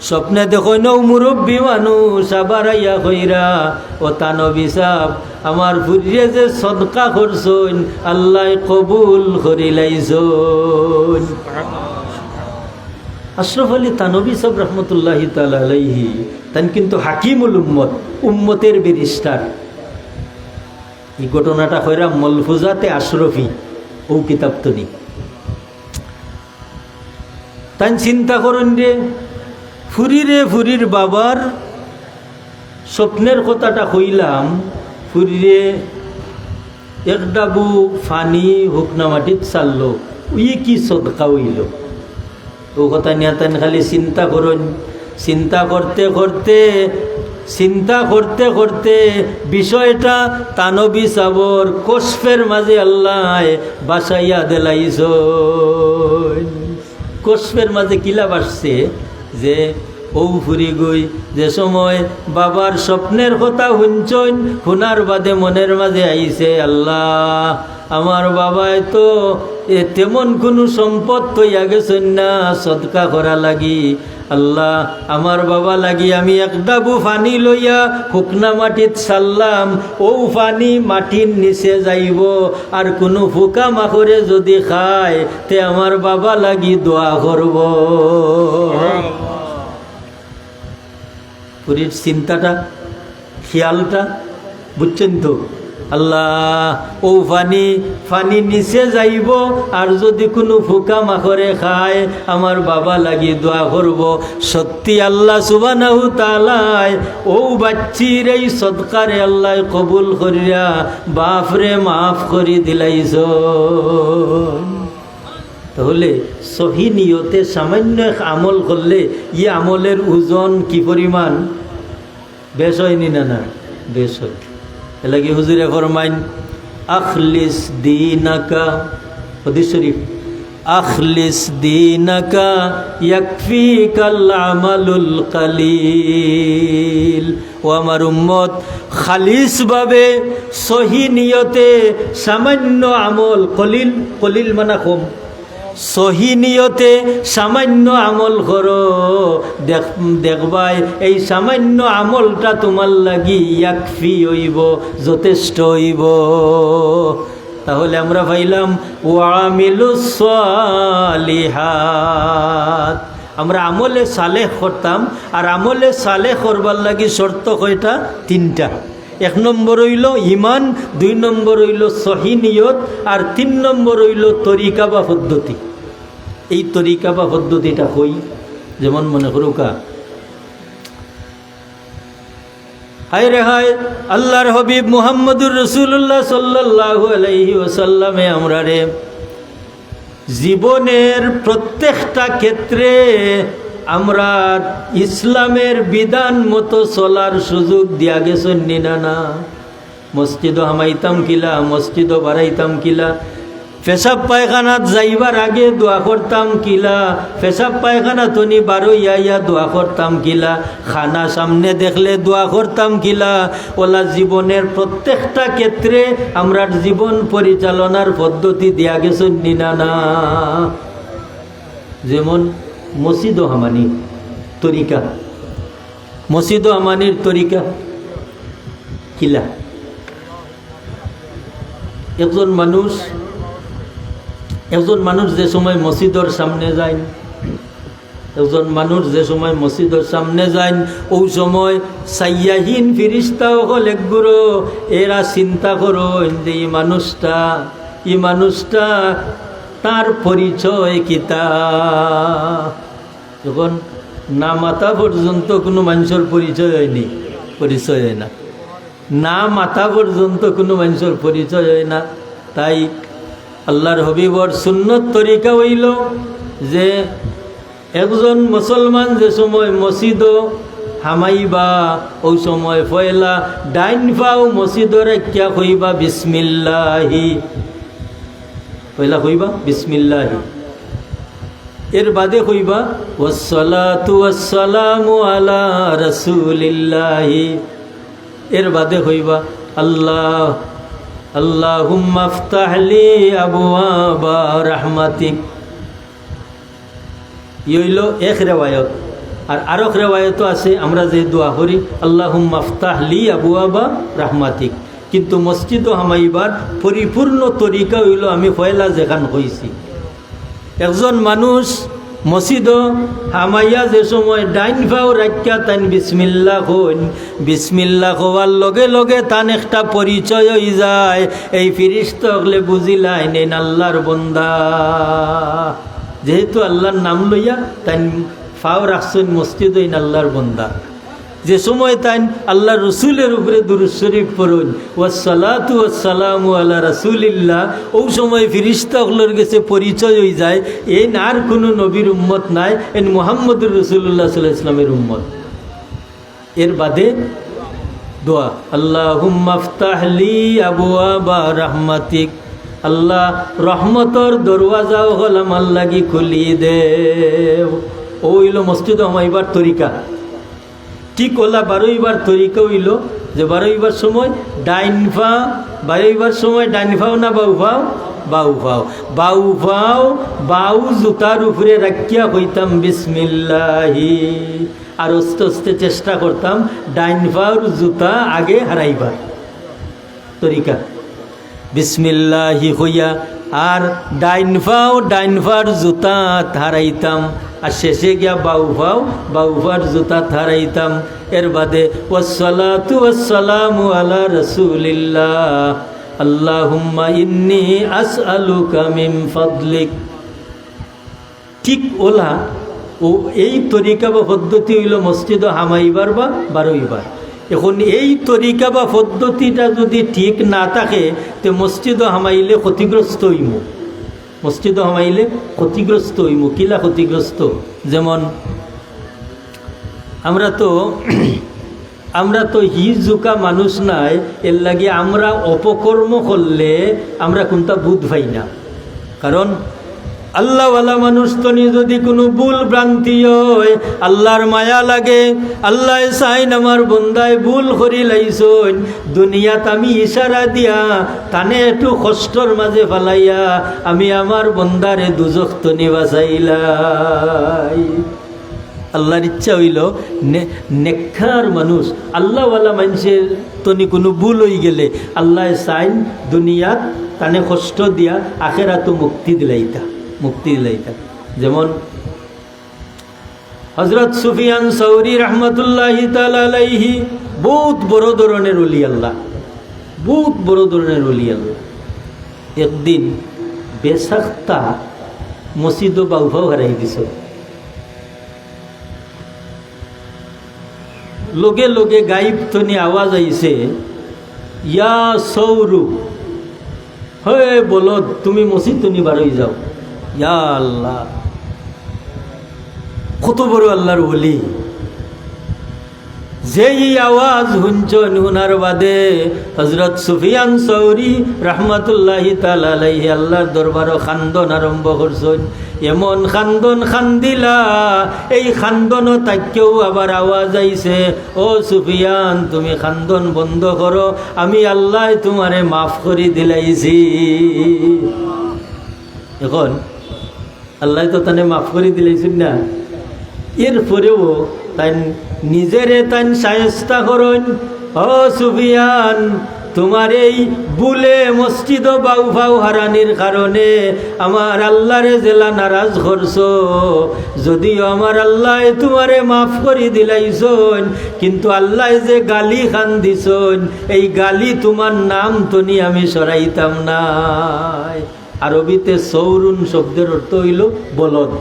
স্বপ্নে দেখো নৌ মুরব্বী মানুষ আবার আইয়া কইরা, ও থানভী সাহেব, আমার ফুরিয়ে যে সদকা করছন আল্লাহ কবুল করিলাইছন। আশরাফ আলী থানভী সাহেব রহমতুল্লাহি তাআলা আলাইহি তান কিন্তু হাকিমুল উম্মত, উম্মতের ব্যারিস্টার। এই ঘটনাটা কইরা মলফুজাতে আশরফি ও কিতাব তনি তাই চিন্তা করেন রে, ফুরির বাবার স্বপ্নের কথাটা কইলাম, ফুরিরে এক ডাবু ফানি হুকনা মাটিত চাললো, ই কি সদকা হইল। ও কথা নিয়ে তাই খালি চিন্তা করুন। চিন্তা করতে করতে বিষয়টা তানবী সাবর কশফের মাঝে আল্লাহ বাসাইয়া দেলাইছ। কশফের মাঝে কিলা বাসছে যে ও ফুরি গই যে সময় বাবার স্বপ্নের কথা শুনছন, শোনার বাদে মনের মাঝে আইছে আল্লাহ আমার বাবায় তো তেমন কোনো সম্পদ তৈয়া গেছেন না সদকা করা লাগি। আল্লাহ আমার বাবা লাগি আমি এক ডাবু পানি লইয়া শুকনা মাটিত ছাড়লাম, ও পানি মাটির নিচে যাইব, আর কোনো ফুকা মাখরে যদি খায় তে আমার বাবা লাগি দোয়া করব। পুরীর চিন্তাটা খেয়ালটা বুঝছেন তো? আল্লাহ ও পানি নিচে যাইব, আর যদি কোনো ফুকা মাখরে খায় আমার বাবা লাগি দোয়া করব। সত্যি আল্লাহ সুবহানাহু তাআলা ও বাচ্চির এই সদকারে আল্লাহ কবুল করিয়া বাপরে মাফ করি দিলাইছ। তাহলে সহি নিয়তে সামান্য এক আমল করলে ই আমলের ওজন কি পরিমাণ? বেশ হয়নি না? না বেশ হয়। এলাকি হুজুরে ফরমাইন আখলিস দীনাকা, হাদিস শরীফ, আখলিস দীনাকা ইয়াকফিকাল আমালুল কালিল। ও আমার উম্মত, খালিস ভাবে সহি নিয়তে সামান্য আমল, কলিল মানে কম, সহি নিয়তে সামান্য আমল করো, দেখবাই এই সামান্য আমলটা তোমার লাগি ইয়াকফি হইব, যথেষ্ট হইব। তাহলে আমরা পাইলাম ওয়ামিলুস সালিহাত, আমরা আমলে সালেহ করতাম। আর আমলে সালেহ করবার লাগি শর্ত কয়টা? 3টা। 1 নম্বর হইল ইমান, 2 নম্বর হইল সহি নিয়ত, আর 3 নম্বর হইল তরিকা বা পদ্ধতি। এই তরিকা বা পদ্ধতিটা কই? যেমন মনে করুকা হায় রে হায় আল্লাহর হাবিব মুহাম্মদুর রাসূলুল্লাহ সাল্লাল্লাহু আলাইহি ওয়াসাল্লামে আমরা রে জীবনের প্রত্যেকটা ক্ষেত্রে আমরা ইসলামের বিধান মতো চলার সুযোগ দিয়া গেছেন না? মসজিদও হামাইতাম কিলা, মসজিদও বাড়াইতাম কিলা, পেশাব পায়খানাত যাইবার আগে দোয়া করতাম কিলা, পেশাব পায়খানা তনি বারো ইয়া দোয়া করতাম কিলা, খানা সামনে দেখলে দোয়া করতাম কিলা। ওলা জীবনের প্রত্যেকটা ক্ষেত্রে আমরা জীবন পরিচালনার পদ্ধতি দিয়া গেছেন না? যেমন মসজিদও হামানি তরিকা, মসজিদও হামানির তরিকা কিলা। একজন মানুষ যে সময় মসজিদের সামনে যায়, মসজিদের সামনে যায়, ওই সময় সাইয়াহীন ফিরিস্তা হল একগুলো, এরা চিন্তা করো যে এই মানুষটা তার পরিচয় কিতা। যখন না মাথা পর্যন্ত কোনো মানুষের পরিচয় হয়নি, পরিচয় হয় না, না মাথা পর্যন্ত কোনো মানুষের পরিচয় হয় না। তাই আল্লাহর হাবিবর সুন্নত তরিকা হইল যে একজন মুসলমান যে সময় মসজিদ হামাইবা, ওই সময় পয়লা ডাইন পাও মসজিদর কিয়া কইবা বিসমিল্লাহি, পয়লা কইবা বিসমিল্লাহি, এর বাদে কইবা ওয়াসসালাতু ওয়াসসালামু আলা রাসূলিল্লাহি, এর বাদে কইবা আল্লাহুম্মা আফতাহ লি আবওয়াবা রাহমাতিক। ই হইল এক রেওয়ায়ত। আর আরেক রেওয়ায়তও আছে আমরা যে দোয়া করি আল্লাহুম্মা আফতাহ লি আবওয়াবা রাহমাতিক। কিন্তু মসজিদ হামাইবার পরিপূর্ণ তরিকা হইল আমি পয়লা যেখান হইছি, একজন মানুষ মসজিদ হামাইয়া যে সময় ডাইন ভাও রাখিয়া তান বিসমিল্লাহ হইন, বিসমিল্লাহ হওয়ার লগে লগে তান একটা পরিচয় হয়ে যায়। এই ফিরিস্তা হলে বুঝিলাইন এই আল্লাহর বন্দা, যেহেতু আল্লাহর নাম লইয়া তাই ফাও রাখছেন মসজিদ হইন আল্লাহর বন্দা। যে সময় তাই আল্লাহ রসুলের উপরে দুরূদ শরীফ পড়ুন, ওয়াসসালাতু ওয়াসসালামু আলা রাসূলিল্লাহ, ওই সময় ফিরিস্তাগুলোর কাছে পরিচয় হয়ে যায় এন আর কোনো নবীর উম্মত নাই, এন মুহাম্মদুর রাসূলুল্লাহ সাল্লাল্লাহু আলাইহি ওয়াসাল্লামের উম্মত। এর বাদে দোয়া, আল্লাহুম্মা আফতাহ লি আবওয়াবা রাহমাতিক, আল্লাহ রহমতর দরওয়াজা হল আমার লাগি খুলি দেও। ও হইল মসজিদ আমাইবার তরিকা। ঠিক ওলা বারোইবার তরিকা হইল যে বারোইবার সময় ডাইন ফাও, বারোইবার সময় ডাইন ফাও না বাউ ফাও, বাউ ফাও, বাউ ফাও বাউ জুতার উপরে রাখিয়া হইতাম বিসমিল্লাহি, আর আস্তে আস্তে চেষ্টা করতাম ডাইন ফাওর জুতা আগে হারাইবার তরিকা। বিসমিল্লাহি হইয়া আর ডাইন ফার জুতা হারাইতাম, আর শেষে গিয়া বাউ ফার জুতা হারাইতাম। এর বাদে ওয়াসসালাতু ওয়াসসালামু আলা রাসূলিল্লাহ, আল্লাহুম্মা ইন্নী আসআলুকা মিন ফাদলিক। ঠিক ওলা ও এই তরিকা বা পদ্ধতি হইল মসজিদ হামাইবার বা বারোইবার। এখন এই তরিকা বা পদ্ধতিটা যদি ঠিক না থাকে তো মসজিদ হামাইলে ক্ষতিগ্রস্ত হইমু, মসজিদ হামাইলে ক্ষতিগ্রস্ত হইমু। কিলা ক্ষতিগ্রস্ত? যেমন আমরা তো হিজুকা মানুষ নাই, এর লাগে আমরা অপকর্ম করলে আমরা কোনটা বুধ পাই না। কারণ আল্লাহওয়ালা মানুষ তনি যদি কোনো ভুল ভ্রান্তি হয় আল্লাহর মায়া লাগে, আল্লাহ চাইন আমার বন্দায় ভুল করি লাইছইন, দুনিয়াত আমি ইশারা দিয়া তানে একটু কষ্টর মাঝে ফালাইয়া আমি আমার বন্দারে দুজখ তনি বাঁচাইলাই। আল্লাহর ইচ্ছা হইল নেককার মানুষ আল্লাহওয়ালা মানুষের তনি কোনো ভুল হয়ে গেলে আল্লাহ চাইন দুনিয়াত তানে কষ্ট দিয়া আখেরাতো মুক্তি দিলাইতা। যেমন হযরত সুফিয়ান সৌরি রহমতুল্লাহি তাআলা আলাইহি বহুত বড় ধরনের ওলি আল্লাহ, বহুত বড় ধরনের ওলি আল্লাহ। একদিন বেসাখতা মসজিদ বাউফাও হারাই দিছ। লগে লগে গাইব তনি আওয়াজ আইছে, ইয়া সৌরু, হে বলদ তুমি মসজিদ তনি বারোই যাও। ইয়া আল্লাহ, কত বড় আল্লাহর ওলি! যেই আওয়াজ হুঞ্চন হুনার বাদে হযরত সুফিয়ান সৌরি রহমতুল্লাহি তাআলা আলাইহি আল্লাহর দরবারও খান্দন আরম্ভ করছেন। এমন খান্দন খান্দিলা, এই খান্দনও তাকেও আবার আওয়াজ আইছে, ও সুফিয়ান তুমি খান্দন বন্ধ করো, আমি আল্লাহ তোমারে মাফ করে দিলাইছি। এখন আল্লাহ তো তানে মাফ করে দিলাইছেন না, এরপরেও তাই নিজেরে তাই শায়েস্তা করুন, ও সুফিয়ান তোমার এই বুলে মসজিদ বাউফাও হারানির কারণে আমার আল্লাহরে জেলা নারাজ করছো। যদিও আমার আল্লাহ তোমারে মাফ করে দিলাইছন, কিন্তু আল্লাহ যে গালি খান দিছন, এই গালি তোমার নাম তো নি আমি সরাইতাম না। আরবিতে সৌরুন শব্দের অর্থ হইল বলদ।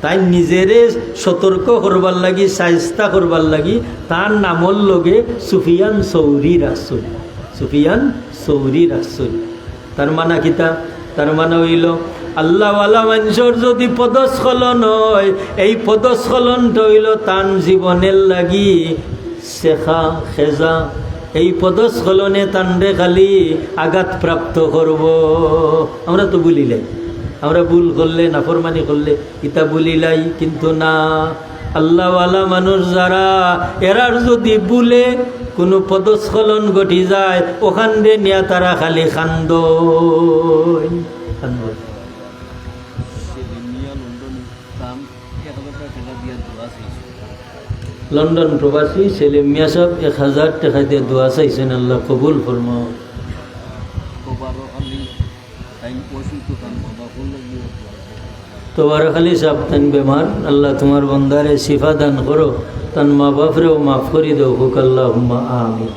তাই নিজেরে সতর্ক করবার লাগি, শায়েস্তা করবার লাগি তার নামর লগে সুফিয়ান সৌরি রাখছুন, সুফিয়ান সৌরি রাখছুন। তার মানা কিতা? তার মানে হইল আল্লাহওয়ালা মানুষের যদি পদস্খলন হয়, এই পদস্খলনটা হইল তান জীবনের লাগি শেখা খেজা, এই পদস্খলনে তান্ডে খালি আঘাত প্রাপ্ত করব। আমরা তো বলিলাই, আমরা ভুল করলে নাফরমানি করলে ইতা বলিলাই, কিন্তু না, আল্লাহওয়ালা মানুষ যারা এরার যদি ভুলে কোনো পদস্খলন ঘটি যায় ওখান দিয়ে নিয়ে তারা খালি খান্দ। লন্ডন প্রবাসী সেলিম মিয়া সাহেব 1000 টাকা দিয়ে দোয়া চাইছেন, আল্লাহ কবুল ফরমাও। তোমার খালি সাহেব তান বেমার, আল্লাহ তোমার বন্দারে শিফা দান করো, তান মা বাপরেও মাফ করি দেও, হুক আল্লাহুম্মা আমিন।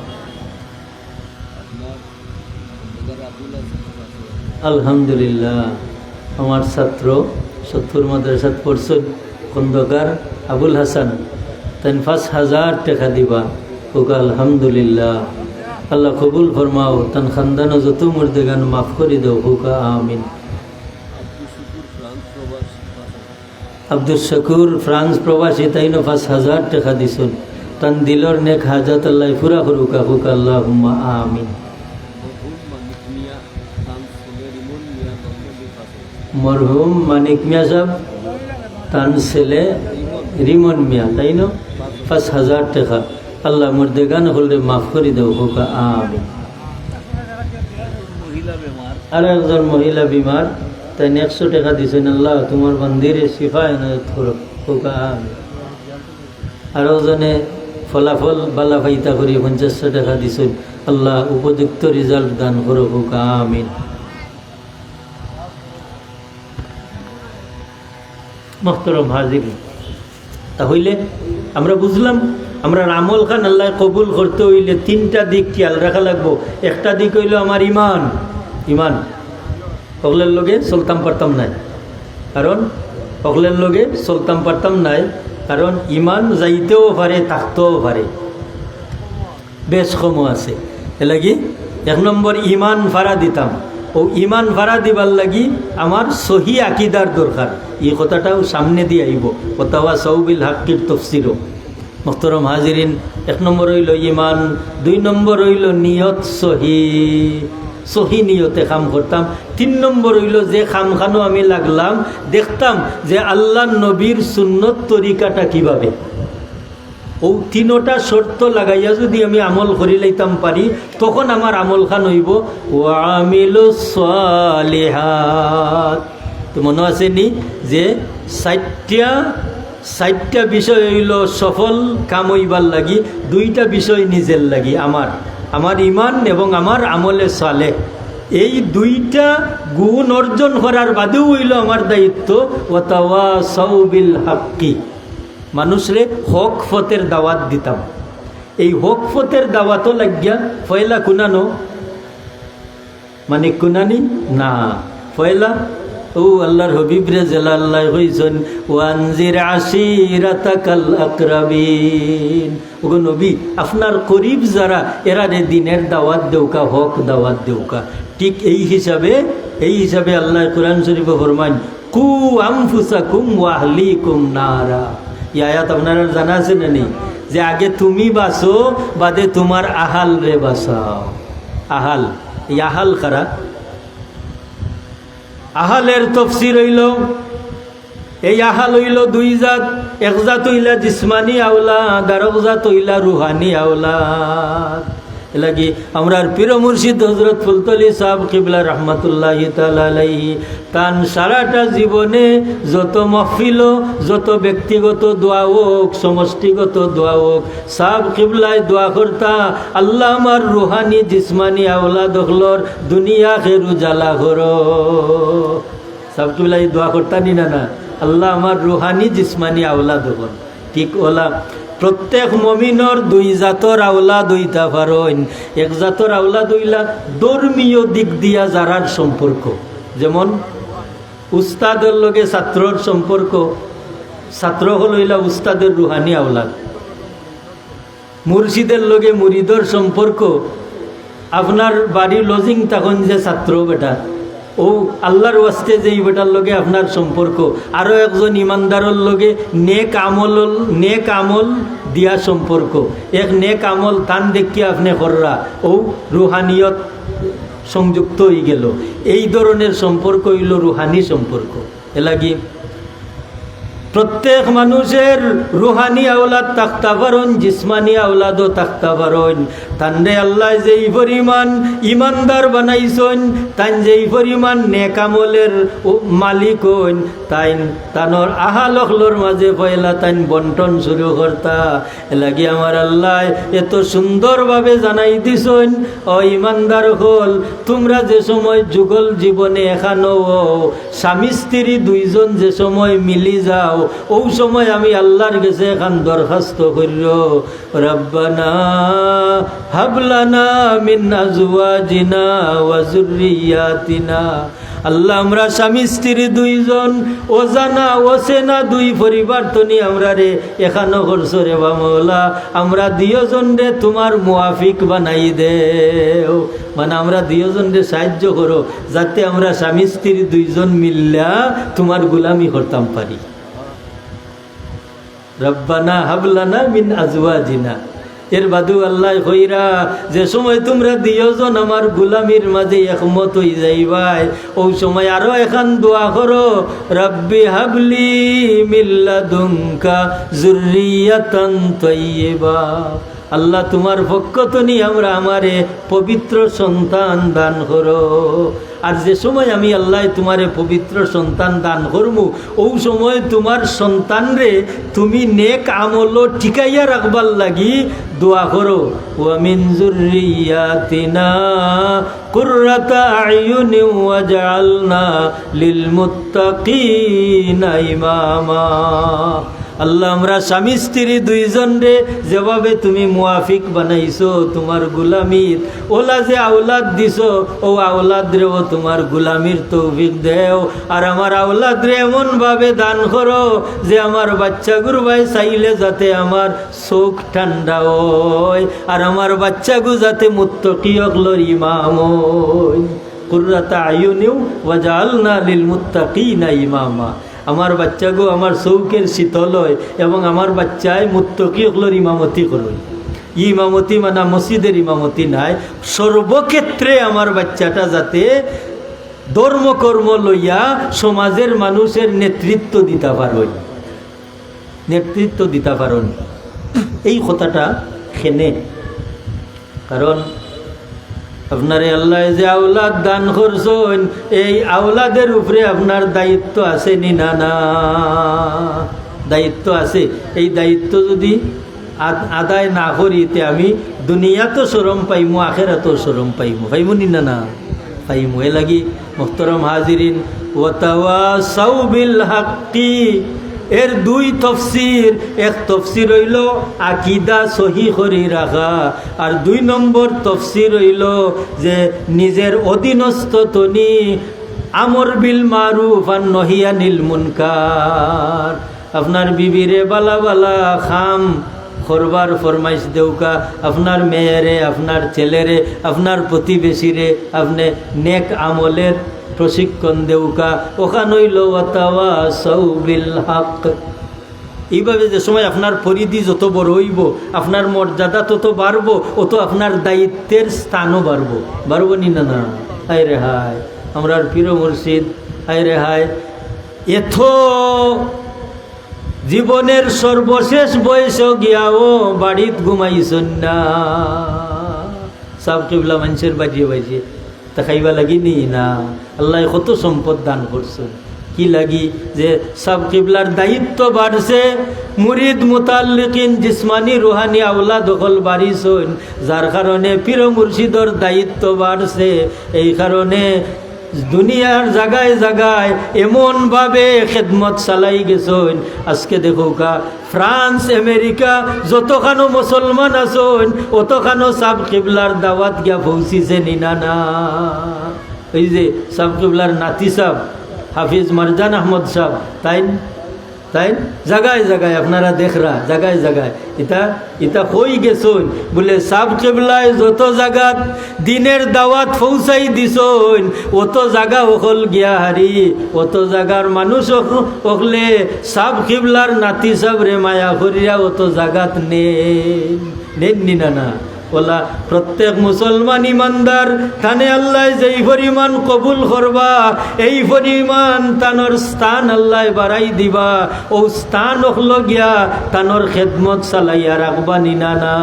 আলহামদুলিল্লাহ, আমার ছাত্র 70 মাদ্রাসাত পড়ছেন খন্দকার আবুল হাসান, তাই 5,000 টাকা দিবা। ওকে আলহামদুলিল্লাহ। আল্লাহ কবুল ফরমাও, তান খানদানো যত মুর্দেগান মাফ করে দাও। হোকা আমিন। আব্দুল শকুর ফ্রান্স প্রবাসী, তাইনো 5,000 টাকা দিছুন। তান দিলর নেক হাজাত আল্লাহ পুরা করুকা। হোকা আল্লাহুম্মা আমিন। মরহুম মানিক মিয়া সাহেব, তান ছেলে রিমন মিয়া, তাই না? 5,000 টাকা। আল্লাহ মুর্দেগান হলে মাফ করে দাও। হোকা আমিন। আর একজন মহিলা বিমার, তাই 100 টাকা দিছেন। আল্লাহ তোমার মন্দিরে শিফা এনায়ত করো। হোকা আমিন। আরো জনে ফলাফল বালা ফাইতা করি 50 টাকা দিছেন। আল্লাহ উপযুক্ত রেজাল্ট দান করো। হোকা আমিন। মোহতরম হাজির, তাহলে আমরা বুঝলাম আমরা আমল খান আল্লাহ কবুল করতে হইলে 3টা দিক খেয়াল রাখা লাগবো। একটা দিক হইল আমার ইমান। ইমান অগলের লগে চলতাম পারতাম নাই, কারণ অগলের লগে চলতাম পারতাম নাই, কারণ ইমান যাইতেও পারে থাকতেও পারে, বেশ কম আছে। এলাগি 1 নম্বর ইমান ভাড়া দিতাম। ও ইমান ভাড়া দিবার লাগি আমার সহি আকিদার দরকার। এই কথাটাও সামনে দিয়ে আইব। কথাওয়া সৌবিল হাক্কির তফসিরও। মোহতরম হাজিরিন, 1 নম্বর হইল ইমান। 2 নম্বর হইল নিয়ত সহি, সহি নিয়তে কাম করতাম। 3 নম্বর হইল যে খামখানো আমি লাগলাম দেখতাম যে আল্লাহ নবীর সুন্নত তরিকাটা কিভাবে। ও 3টা শর্ত লাগাইয়া যদি আমি আমল করি লাইতাম পারি, তখন আমার আমল খান হইব ওয়ামিলুস সালিহাত। তো মনে আছে নি যে 4টা বিষয় হইল সফল কাম হইবার লাগি, 2টা বিষয় নিজের লাগি, আমার ইমান এবং আমার আমলে সালেহ। এই 2টা গুণ অর্জন করার বাদেও হইল আমার দায়িত্ব ওয়াতাওয়াসাউ বিল হাক্কি, মানুষরে হক ফতের দাওয়াত দিতাম। এই হক ফতের দাওয়াতও লাগিয়া পয়লা কুনানো, মানে কুনানি না, পয়লা ও আল্লাহর হবিবরে জালাল্লাহ কইছেন ওয়ানজির আশিরাতাকাল আকরাবিন। ওগো নবী, আপনার করিব যারা এরা রে দিনের দাওয়াত দেউকা, হক দাওয়াত দেউকা। ঠিক এই হিসাবে আল্লাহ কোরআন শরীফে ফরমান কু আনফুসাকুম ওয়া আহলিকুম নারা। এই আয়াত আপনারা জানা আছে না নেই? যে আগে তুমি বাঁচো, বাদে তোমার আহাল রে বাঁচাও। আহাল, এই আহাল কারা? আহালের তফসির হইল, এই আহাল হইল 2 জাত। 1 জাত হইলা জিসমানি আওলাদ, আর 1 জাত হইলা রুহানি আওলাদ। এলাকি আমরার পীর মুর্শিদ হযরত ফুলতলি সাহেব কিবলা রহমাতুল্লাহি তাআলা আলাইহি তান সারাটা জীবনে যত মাহফিল, যত ব্যক্তিগত দোয়া হোক, সমষ্টিগত দোয়া হোক, সাহেব কিবলায় দোয়া করতা আল্লাহ আমার রুহানি জিসমানি আওলাদ হলর দুনিয়া খের উজালা করো। সাহেব কিবলাই দোয়া করতা নি না? আল্লাহ আমার রুহানি জিসমানি আওলাদ হল। ঠিক ওলা প্রত্যেক মমিনর 2 জাতর আওলাদ হইতা পারেন। 1 জাতর আওলাদ হইলা ধর্মীয় দিক দিয়া যারার সম্পর্ক, যেমন উস্তাদের লগে ছাত্রর সম্পর্ক। ছাত্র হল হইলা উস্তাদের রুহানি আওলাদ। মুর্শিদের লগে মুরিদর সম্পর্ক, আপনার বাড়ি লজিং তখন যে ছাত্র বেটা, ও আল্লাহর ওয়াস্তে যে বেটার লগে আপনার সম্পর্ক। আরও একজন ইমানদারের লগে নেক আমল দিয়া সম্পর্ক। এক নেক আমল তান দেখিয়ে আপনি কররা, ও রুহানিয়ত সংযুক্ত হয়ে গেল। এই ধরনের সম্পর্ক হইল রুহানি সম্পর্ক। এলাগি প্রত্যেক মানুষের রুহানি আওলাদ থাকতে পারেন, জিসমানি আওলাদও থাকতে পারেন। তানরে আল্লাহ যেই পরিমাণ ইমানদার বানাইছেন, তান যেই পরিমাণ নেকামলের মালিক হইন, তানর আহালর মাঝে পয়লা তাইন বন্টন শুরু করতা। এলাকি আমার আল্লাহ এত সুন্দরভাবে জানাই দিছেন, ও ইমানদার হল তোমরা যে সময় যুগল জীবনে এখানো স্বামী স্ত্রী 2 জন যে সময় মিলি যাও, ওই সময় আমি আল্লাহর কাছে এখন দরখাস্ত করিও রব্বানা হাবলানা মিন আজওয়াজিনা ওয়া যুররিয়াতিনা। আল্লাহ আমরা স্বামী স্ত্রী দুইজন, অজানা অচেনা দুই পরিবার তনি আমরা রে এখানো করছো রে বা মৌলা, আমরা দুইজন রে তোমার মুয়াফিক বানাই দেও। মানে আমরা দুইজন রে সাহায্য করো যাতে আমরা স্বামী স্ত্রী দুইজন মিল্লা তোমার গুলামি করতাম পারি। রব্বানা হাবলানা মিন আজওয়াজিনা। এর বাদু আল্লাহ কইরা যে সময় তোমরা দুইজন আমার গুলামির মাঝে একমত হই যাইবাই, ওই সময় আরো এখান দোয়া করো, রব্বি হাবলি মিন লাদুনকা যুররিয়াতান তাইয়্যিবা। আল্লাহ তোমার পক্ষ তনি আমরা আমারে পবিত্র সন্তান দান করো। আর যে সময় আমি আল্লাহ তোমারে পবিত্র সন্তান দান করমু, ওই সময় তোমার সন্তান রে তুমি নেক আমল ঠিকাইয়া রাখবার লাগি দোয়া করো, ওয়া মিন যুররিয়াতিনা কুররাতা আয়ুনি ওয়াজআলনা লিল মুত্তাকিনা ইমামা। আল্লাহ আমরা স্বামী স্ত্রী দুইজন রে যেভাবে তুমি মুয়াফিক বানাইছো তোমার গুলামির, ওলা যে আওলাদ দিছো ও আওলাদ রেও তোমার গুলামির তৌফিক দেও। আর আমার আওলাদ রে এমন ভাবে দান করো যে আমার বাচ্চা গুরবাই চাইলে যাতে আমার চোখ ঠান্ডা হয়, আর আমার বাচ্চাগু যাতে মুত্তাকি হকলর ইমাম হয়। কুররাতা আয়ুনিউ ওয়াজআলনা লিল মুত্তাকিনা ইমামা। আমার বাচ্চাগো আমার চৌকের শীতল হয় এবং আমার বাচ্চায় মুত্তাকি হকলর ইমামতি করই। ইমামতি মানে মসজিদের ইমামতি নাই, সর্বক্ষেত্রে আমার বাচ্চাটা যাতে ধর্মকর্ম লইয়া সমাজের মানুষের নেতৃত্ব দিতে পারই, নেতৃত্ব দিতে পারেন। এই কথাটা খেনে, কারণ আপনারে আল্লাহ যে আওলাদ দান করছেন, এই আওলাদের উপরে আপনার দায়িত্ব আছে নি না? না, দায়িত্ব আছে। এই দায়িত্ব যদি আদায় না করিতে আমি দুনিয়াতো শরম পাইমু, আখেরাতো শরম পাইমু। পাইমু নি না? না পাইমু। এ লাগি মুহতারাম হাজিরিন, ওয়াতাওয়াসাউ বিল হাক্কি এর দুই তফসির। এক তফসির হইল আকিদা সহি করি রাখা, আর দুই নম্বর তফসির হইল যে নিজের অধীনস্থ তনি আমর বিল মারুফ আর নহি আনিল মুনকার। আপনার বিবিরে বালা বালা খাম করবার ফরমাইশ দেউকা, আপনার মেয়েরে, আপনার ছেলেরে, আপনার প্রতিবেশীরে আপনি নেক আমলের প্রশিক্ষণ দেউকা। ওখান হইল ওয়াতাওয়াসাউ বিল হক। এইভাবে যে সময় আপনার পরিধি যত বড় হইব, আপনার মর্যাদা তত বাড়বো, অত আপনার দায়িত্বের স্থানও বাড়বো। বাড়বো নি না? না। হায় রে হায়, আমরার পীর মুর্শিদ হায় রে হায়, এত জীবনের সর্বশেষ বয়সে গিয়াও বাড়িত ঘুমাইছেন না। সাব কিবলা মানুষের বাজিয়ে বাজিয়ে তা খাইবা লাগি নি না? আল্লাহ কত সম্পদ দান করছেন, কি লাগি যে সাব কিবলার দায়িত্ব বাড়ছে। মুরিদ মুতাল্লিকিন জিসমানি রুহানি আওলাদ দখল বাড়িছেন, যার কারণে পীর মুর্শিদর দায়িত্ব বাড়ছে। এই কারণে দুনিয়ার জায়গায় জায়গায় এমনভাবে খেদমত চালাই গেছেন। আজকে দেখো কা ফ্রান্স আমেরিকা যতখানো মুসলমান আছেন, অতখানো সাব কিবলার দাওয়াত গিয়া পৌঁছিছে নি না? না। এই যে সাব কিবলার নাতি সাহ হাফিজ মারজান আহমদ সাহ, তাই তাই জায়গায় জায়গায় আপনারা দেখরা, জায়গায় জায়গায় ইতা হই গেছন বলে সাব কিবলায় যত জায়গাত দিনের দাওয়াত পৌঁছাই দিছন, অত জায়গা হল গিয়া হারি, অত জায়গার মানুষ হকলে সাব কিবলার নাতি সাব রে মায়া করিয়া অত জায়গাত নেন নি না? না। ওলা প্রত্যেক মুসলমান ইমানদার থানে আল্লাহ যেই পরিমাণ কবুল করবা, এই পরিমাণ তানোর স্থান আল্লাহ বাড়াই দিবা। ও স্থান হল গিয়া তানোর খেদমত চালাইয়া রাখবা নি না? না।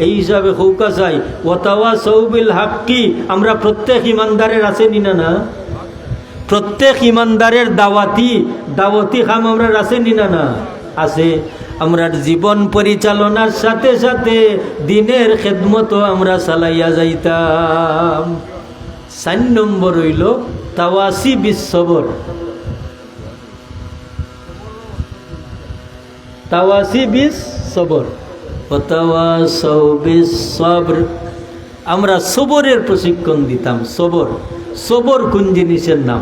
এই হিসাবে হৌকা চাই ওয়াতাওয়াসাউ বিল হাক্কি আমরা প্রত্যেক ইমানদারের আছে নি না? না। প্রত্যেক ইমানদারের দাওয়াতি খাম আমরা আছে নি না? না আছে। আমরা জীবন পরিচালনার সাথে সাথে দিনের খেদমতও আমরা চালাইয়া যাইতাম। 4 নম্বর হইল তাওয়াসি বিস সবর। তাওয়াসি বিস সবর, ওয়াতাওয়াসাউ বিস সবর। আমরা সবরের প্রশিক্ষণ দিতাম। সবর সবর কোন জিনিসের নাম?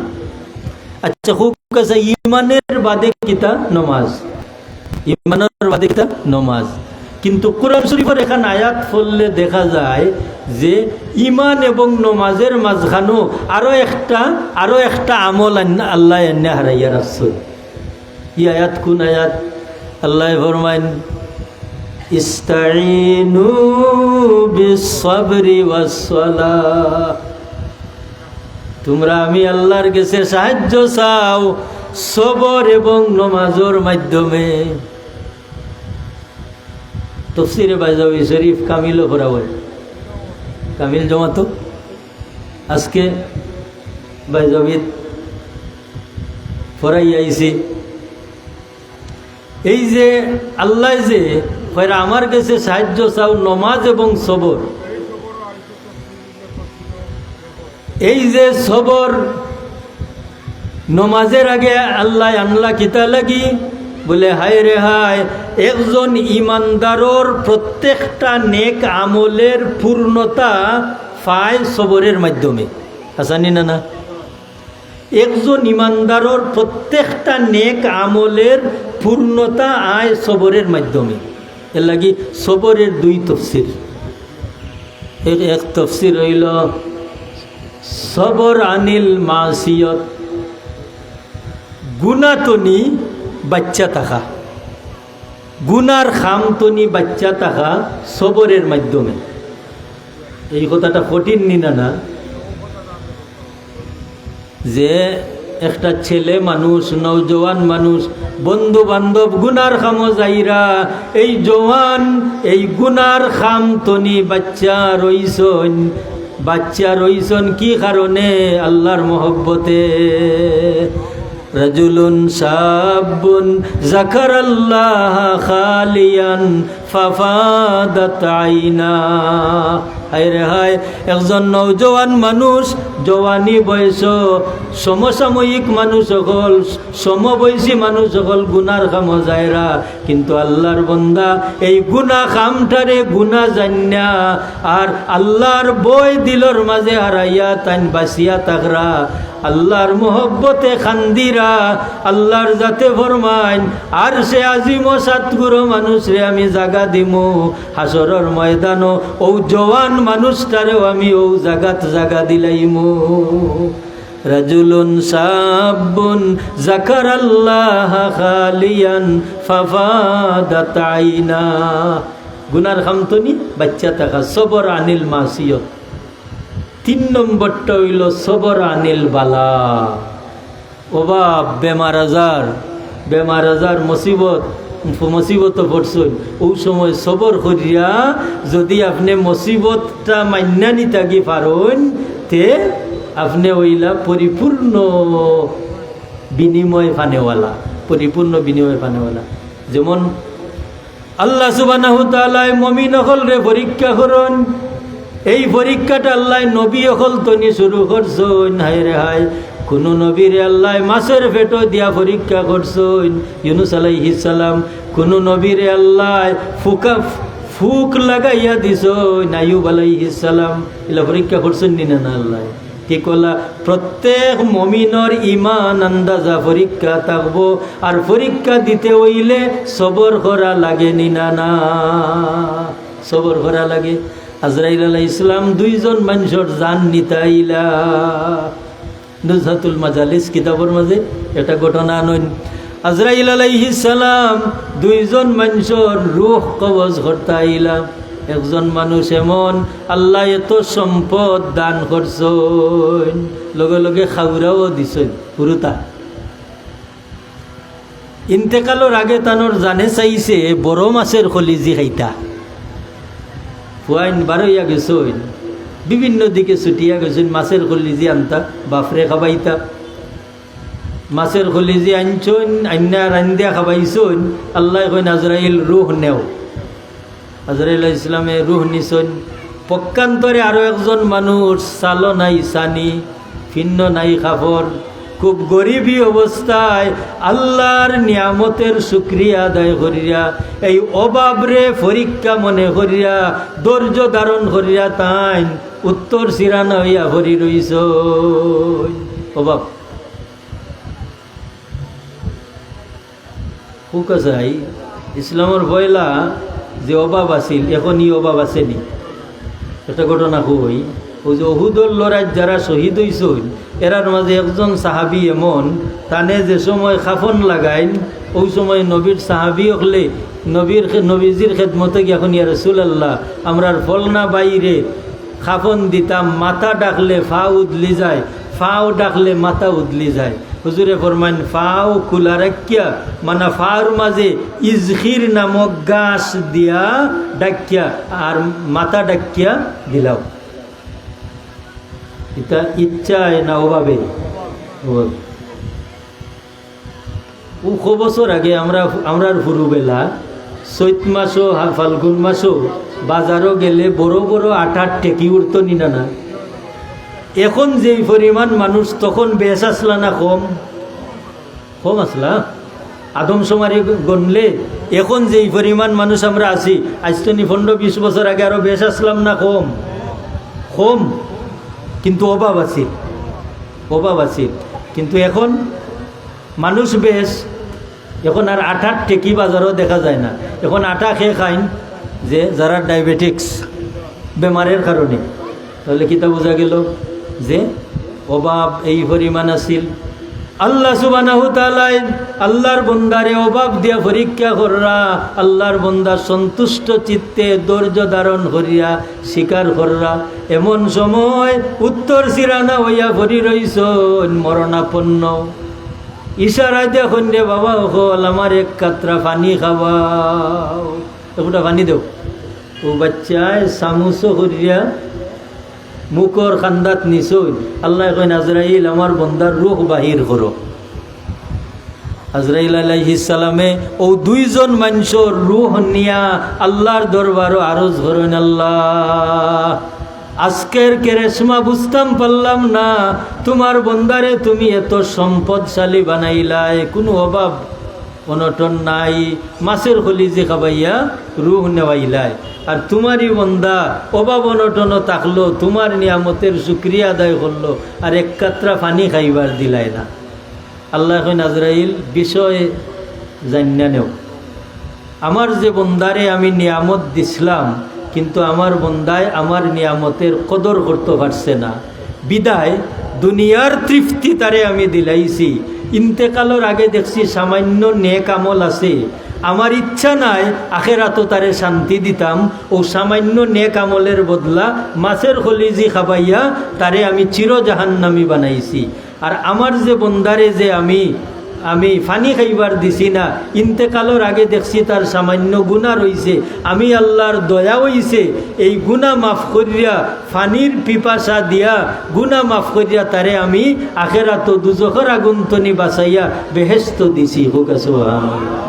আচ্ছা খুব কাছে ইমানের বাদে কিতা নমাজ, ইমানের বাদে কিতা নমাজ। কিন্তু কোরআন শরীফের এখানে আয়াত পড়লে দেখা যায় যে ইমান এবং নমাজের মাঝখানো আরো একটা আমল আল্লাহ এনে হারাইয়া রাখছে। ই আয়াত কোন আয়াত? আল্লাহ ফরমাইন ইস্তাইনু বিস-সাবরি ওয়াস-সালাহ, তোমরা আমি আল্লাহর কাছে সাহায্য চাও সবর এবং নমাজের মাধ্যমে। তফসিরে বাইজাবি শরীফ কামিলও পড়া হয়, কামিল জমাতো আজকে বাইজাবিত পড়াই আইছি। এই যে আল্লাহ যে আমার কাছে সাহায্য চাও নমাজ এবং সবর, এই যে সবর নমাজের আগে আল্লাহ আনলা কিতা লাগি বলে হায় রে হায়, একজন ইমানদারর প্রত্যেকটা নেক আমলের পূর্ণতা পায় সবরের মাধ্যমে। আসানি না না? একজন ইমানদারর প্রত্যেকটা নেক আমলের পূর্ণতা আয় সবরের মাধ্যমে। এর লাগি সবরের দুই তফসির। এক তফসির হইল সবর আনিল মাসিয়ত, গুনাতনি বাচ্চা থাকা, গুনার খামতনি বাচ্চা থাকা সবরের মাধ্যমে। এই কথাটা কঠিন নিনা না, যে একটা ছেলে মানুষ, নওজওয়ান মানুষ, বন্ধু বান্ধব গুনার খামো যাইরা, এই জওয়ান এই গুনার খামতনি বাচ্চা রইছন কি কারণে? আল্লাহর মহব্বতে। রাজুলুন শাবুন যাকারাল্লাহ খালিয়ান ফাফাদাত আইনা, হায় রে হায়, একজন নওজওয়ান মানুষ, জওয়ানি বয়স, সমসাময়িক মানুষ সকল, সমবয়সী মানুষ সকল গুনার খাম যায়রা, কিন্তু আল্লাহর বন্দা এই গুনা খামটারে গুনা জান্না আর আল্লাহর বই দিলর মাঝে হারাইয়া তাইন বাসিয়া তাকরা, আল্লাহর মোহব্বতে খান্দিরা, আল্লাহর যাতে ফরমাইন আর সে আজিম সাতগুরো মানুষ রে আমি জাগা দিমু হাসরের ময়দানও, ও জওয়ান মানুষটারেও আমি ও জাগা দিলাইমু। রাজুলুন শাবুন যাকারাল্লাহ খালিয়ান ফাফাদাত আইনা, গুনার খামতনি বাচ্চা থাকা, সবর আনিল মাসিয়ত। 3 নম্বরটা হইল সবর আনিল বালা, অভাব, বেমার আজার মুসিবত পড়ছেন, ওই সময় সবর করিয়া যদি আপনি মুসিবতটা মান্যা নিতাগি পারেন, তে আপনি ওইলা পরিপূর্ণ বিনিময় ফানেওয়ালা। যেমন আল্লাহ সুবহানাহু ওয়া তাআলা মুমিন হলরে পরীক্ষা করেন, এই পরীক্ষাটা আল্লাহ নবী হল তনি শুরু করছেন। হায় রে হায়, কোন নবীরে আল্লাহ মাছের পেটো দিয়া পরীক্ষা করছেন, ইউনুস আলাইহিস সালাম। কোন নবীরে আল্লাহ ফুক লাগাইয়া দিছেন, আইয়ুব আলাইহিস সালাম। এলা পরীক্ষা করছেন নি না আল্লাহ? কি কলা? প্রত্যেক মুমিনের ঈমান আন্দাজা পরীক্ষা থাকবো, আর পরীক্ষা দিতে হইলে সবর করা লাগে নি না? সবর করা লাগে। আজরাইল আলাইহিস সালাম 2 জন মানুষের জান নিতাইলা। নুজহাতুল মাজালিস কিতাবের মাঝে একটা ঘটনা আনইন। আজরাইল আলাইহিস সালাম 2 জন মানুষের রূহ কবজ করতাইলা। একজন মানুষ এমন, আল্লাহ এত সম্পদ দান করছেন, লগে লগে খাউরাও দিছেন পুরুতা। ইন্তেকালের আগে তানোর জানে চাইছে বড় মাছের কলিজি খাইতা। ফুয়াইন বারইয়া গেছেন, বিভিন্ন দিকে ছুটিয়া গেছেন, মাছের কলিজি আনতা, বাফরে খাবাইতা। মাছের কলিজি আনছেন, আন্না রান্দিয়া খাবাইছেন। আল্লাহ কইন আজরাইল রুহ নেও। আজরাইল ইসলামে রুহ নিছেন। পক্ষান্তরে আরো একজন মানুষ, চালো নাই সানি, ভিন্ন নাই খাফর, খুব গরিবী অবস্থায় আল্লাহর নিয়ামতের শুকরিয়া আদায় করিয়া এই অভাবরে পরীক্ষা মনে করিয়া ধৈর্য ধারণ করিয়া তাই উত্তর সিরানা হইয়া ভরি রইছ অভাব হুকাই ইসলামের পয়লা যে অভাব আছিল এখন ই অভাব আসেনি একটা ঘটনা কই ওই যে অহুদর লড়াই যারা শহীদ হইছ এরার মাঝে একজন সাহাবি এমন তানে যে সময় খাফন লাগাইন ওই সময় নবীর সাহাবি হলে নবীজির খেদমতে গিয়ে এখন ইয়া রাসূলুল্লাহ আমরার ফলনা বাইরে খাফন দিতাম মাথা ডাকলে ফা উদলি যায় ফাও ডাকলে মাথা উদলি যায় হুজুরে ফরমাইন ফাও খোলা রাখিয়া মানে ফার মাঝে ইজখির নামক গাছ দিয়া ডাকিয়া আর মাথা ডাকিয়া দিলাও এটা ইচ্ছায় না অভাবে বছর আগে আমরার ফুরুবেলা চৈত মাসও ফাল্গুন মাসও বাজারও গেলে বড় বড় আটার টেকি উঠত নিনা না এখন যেই পরিমাণ মানুষ তখন বেশ আসলা না কম আসলা আদমশুমারি গণলে এখন যেই পরিমাণ মানুষ আমরা আছি আজ তো 15-20 বছর আগে আরো বেশ আসলাম না কম কিন্তু অভাব আছে কিন্তু এখন মানুষ বেশ এখন আর আটার টেকি বাজারও দেখা যায় না এখন আটা খেয়ে খাইন যে যারা ডায়াবেটিক্স বেমারের কারণে তাহলে কিতা বোঝা গেল যে অভাব এই পরিমাণ আছিল আল্লাহ সুবহানাহু তাআলা আল্লাহর বন্দারে অভাব দিয়া পরীক্ষা কররা আল্লাহর বন্দা সন্তুষ্ট চিত্তে ধৈর্য ধারণ করিয়া স্বীকার কররা এমন সময় উত্তর সিরানা হইয়া ভরি রইছ মরণাপন্ন ইশারা দেখুন রে বাবা হল আমার এক কাতরা পানি খাওয়াও একটা পানি দেও ও বাচ্চায় সামুসো করিয়া মুখর খান্দাত নিছই আল্লাহ কইন আজরাইল আমার বন্দার রূহ বাহির করো আজরাইল আলাইহিস সালামে ও দুইজন মানুষের রূহ নিয়া আল্লাহর দরবারও আরজ করেন আল্লাহ আজকের কেরেশমা বুঝতাম পারলাম না তোমার বন্দারে তুমি এত সম্পদশালী বানাইলাই কোনো অভাব অনটন নাই মাছের খলিজে খাবাইয়া রূহ নেওয়াইলাই আর তোমারই বন্দা অভাব অনটনও থাকলো তোমার নিয়ামতের শুকরিয়া আদায় করলো আর এক কাতরা পানি খাইবার দিলাই না আল্লাহ কইন আজরাইল বিষয়ে জান্না নেও আমার যে বন্দারে আমি নিয়ামত দিছিলাম কিন্তু আমার বন্দায় আমার নিয়ামতের কদর করতে পারছে না বিদায় দুনিয়ার তৃপ্তি তারে আমি দিলাইছি ইন্তেকালের আগে দেখছি সামান্য নেক আমল আছে আমার ইচ্ছা নাই আখেরাতো তারে শান্তি দিতাম ও সামান্য নেক আমলের বদলা মাছের খলিজি খাবাইয়া তারে আমি চির জাহান্নামী বানাইছি আর আমার যে বন্দারে যে আমি ফানি খাইবার দিছি না ইন্তেকালের আগে দেখছি তার সামান্য গুনাহ রইছে আমি আল্লাহর দয়া হইছে এই গুনাহ মাফ করিয়া ফানির পিপাসা দিয়া গুনাহ মাফ করিয়া তারে আমি আখেরাতো দুজখের আগুন তনি বাঁচাইয়া বেহেশত দিছি হোক সুবহানাল্লাহ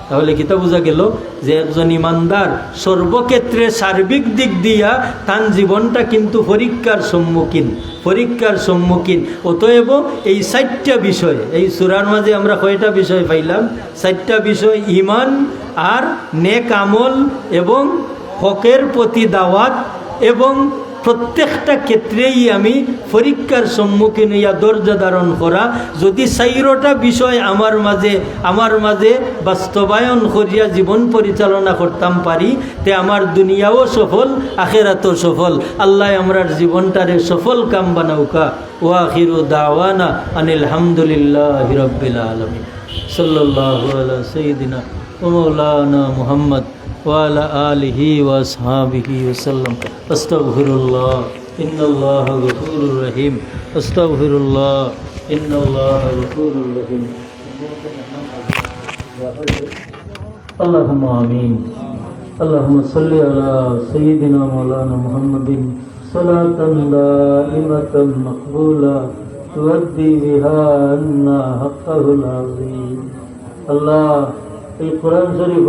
তাহলে কিতা বোঝা গেল যে একজন ইমানদার সর্বক্ষেত্রে সার্বিক দিক দিয়া তার জীবনটা কিন্তু পরীক্ষার সম্মুখীন অতএব এই 4টা বিষয় এই সূরার মাঝে আমরা কয়টা বিষয় পাইলাম 4টা বিষয় ঈমান আর নেক আমল এবং হকের প্রতি দাওয়াত এবং প্রত্যেকটা ক্ষেত্রেই আমি পরীক্ষার সম্মুখীন হইয়া ধৈর্য ধারণ করা যদি 4টা বিষয় আমার মাঝে বাস্তবায়ন করিয়া জীবন পরিচালনা করতাম পারি তে আমার দুনিয়াও সফল আখিরাতও সফল আল্লাহ আমরার জীবনটারে সফল কাম বানাউকা ওয়া আখিরু দাওয়ানা আনিল হামদুলিল্লাহি রাব্বিল আলামিন সাল্লাল্লাহু আলা সাইয়্যিদিনা ওয়া মাওলানা মুহাম্মদ وعلى آله وأصحابه وسلم أستغفر الله إن الله غفور رحيم أستغفر الله إن الله غفور رحيم اللهم آمين اللهم صل على سيدنا مولانا محمد صلاة دائمة مقبولة تؤدي بها عنا حقه العظيم الله القرآن شريف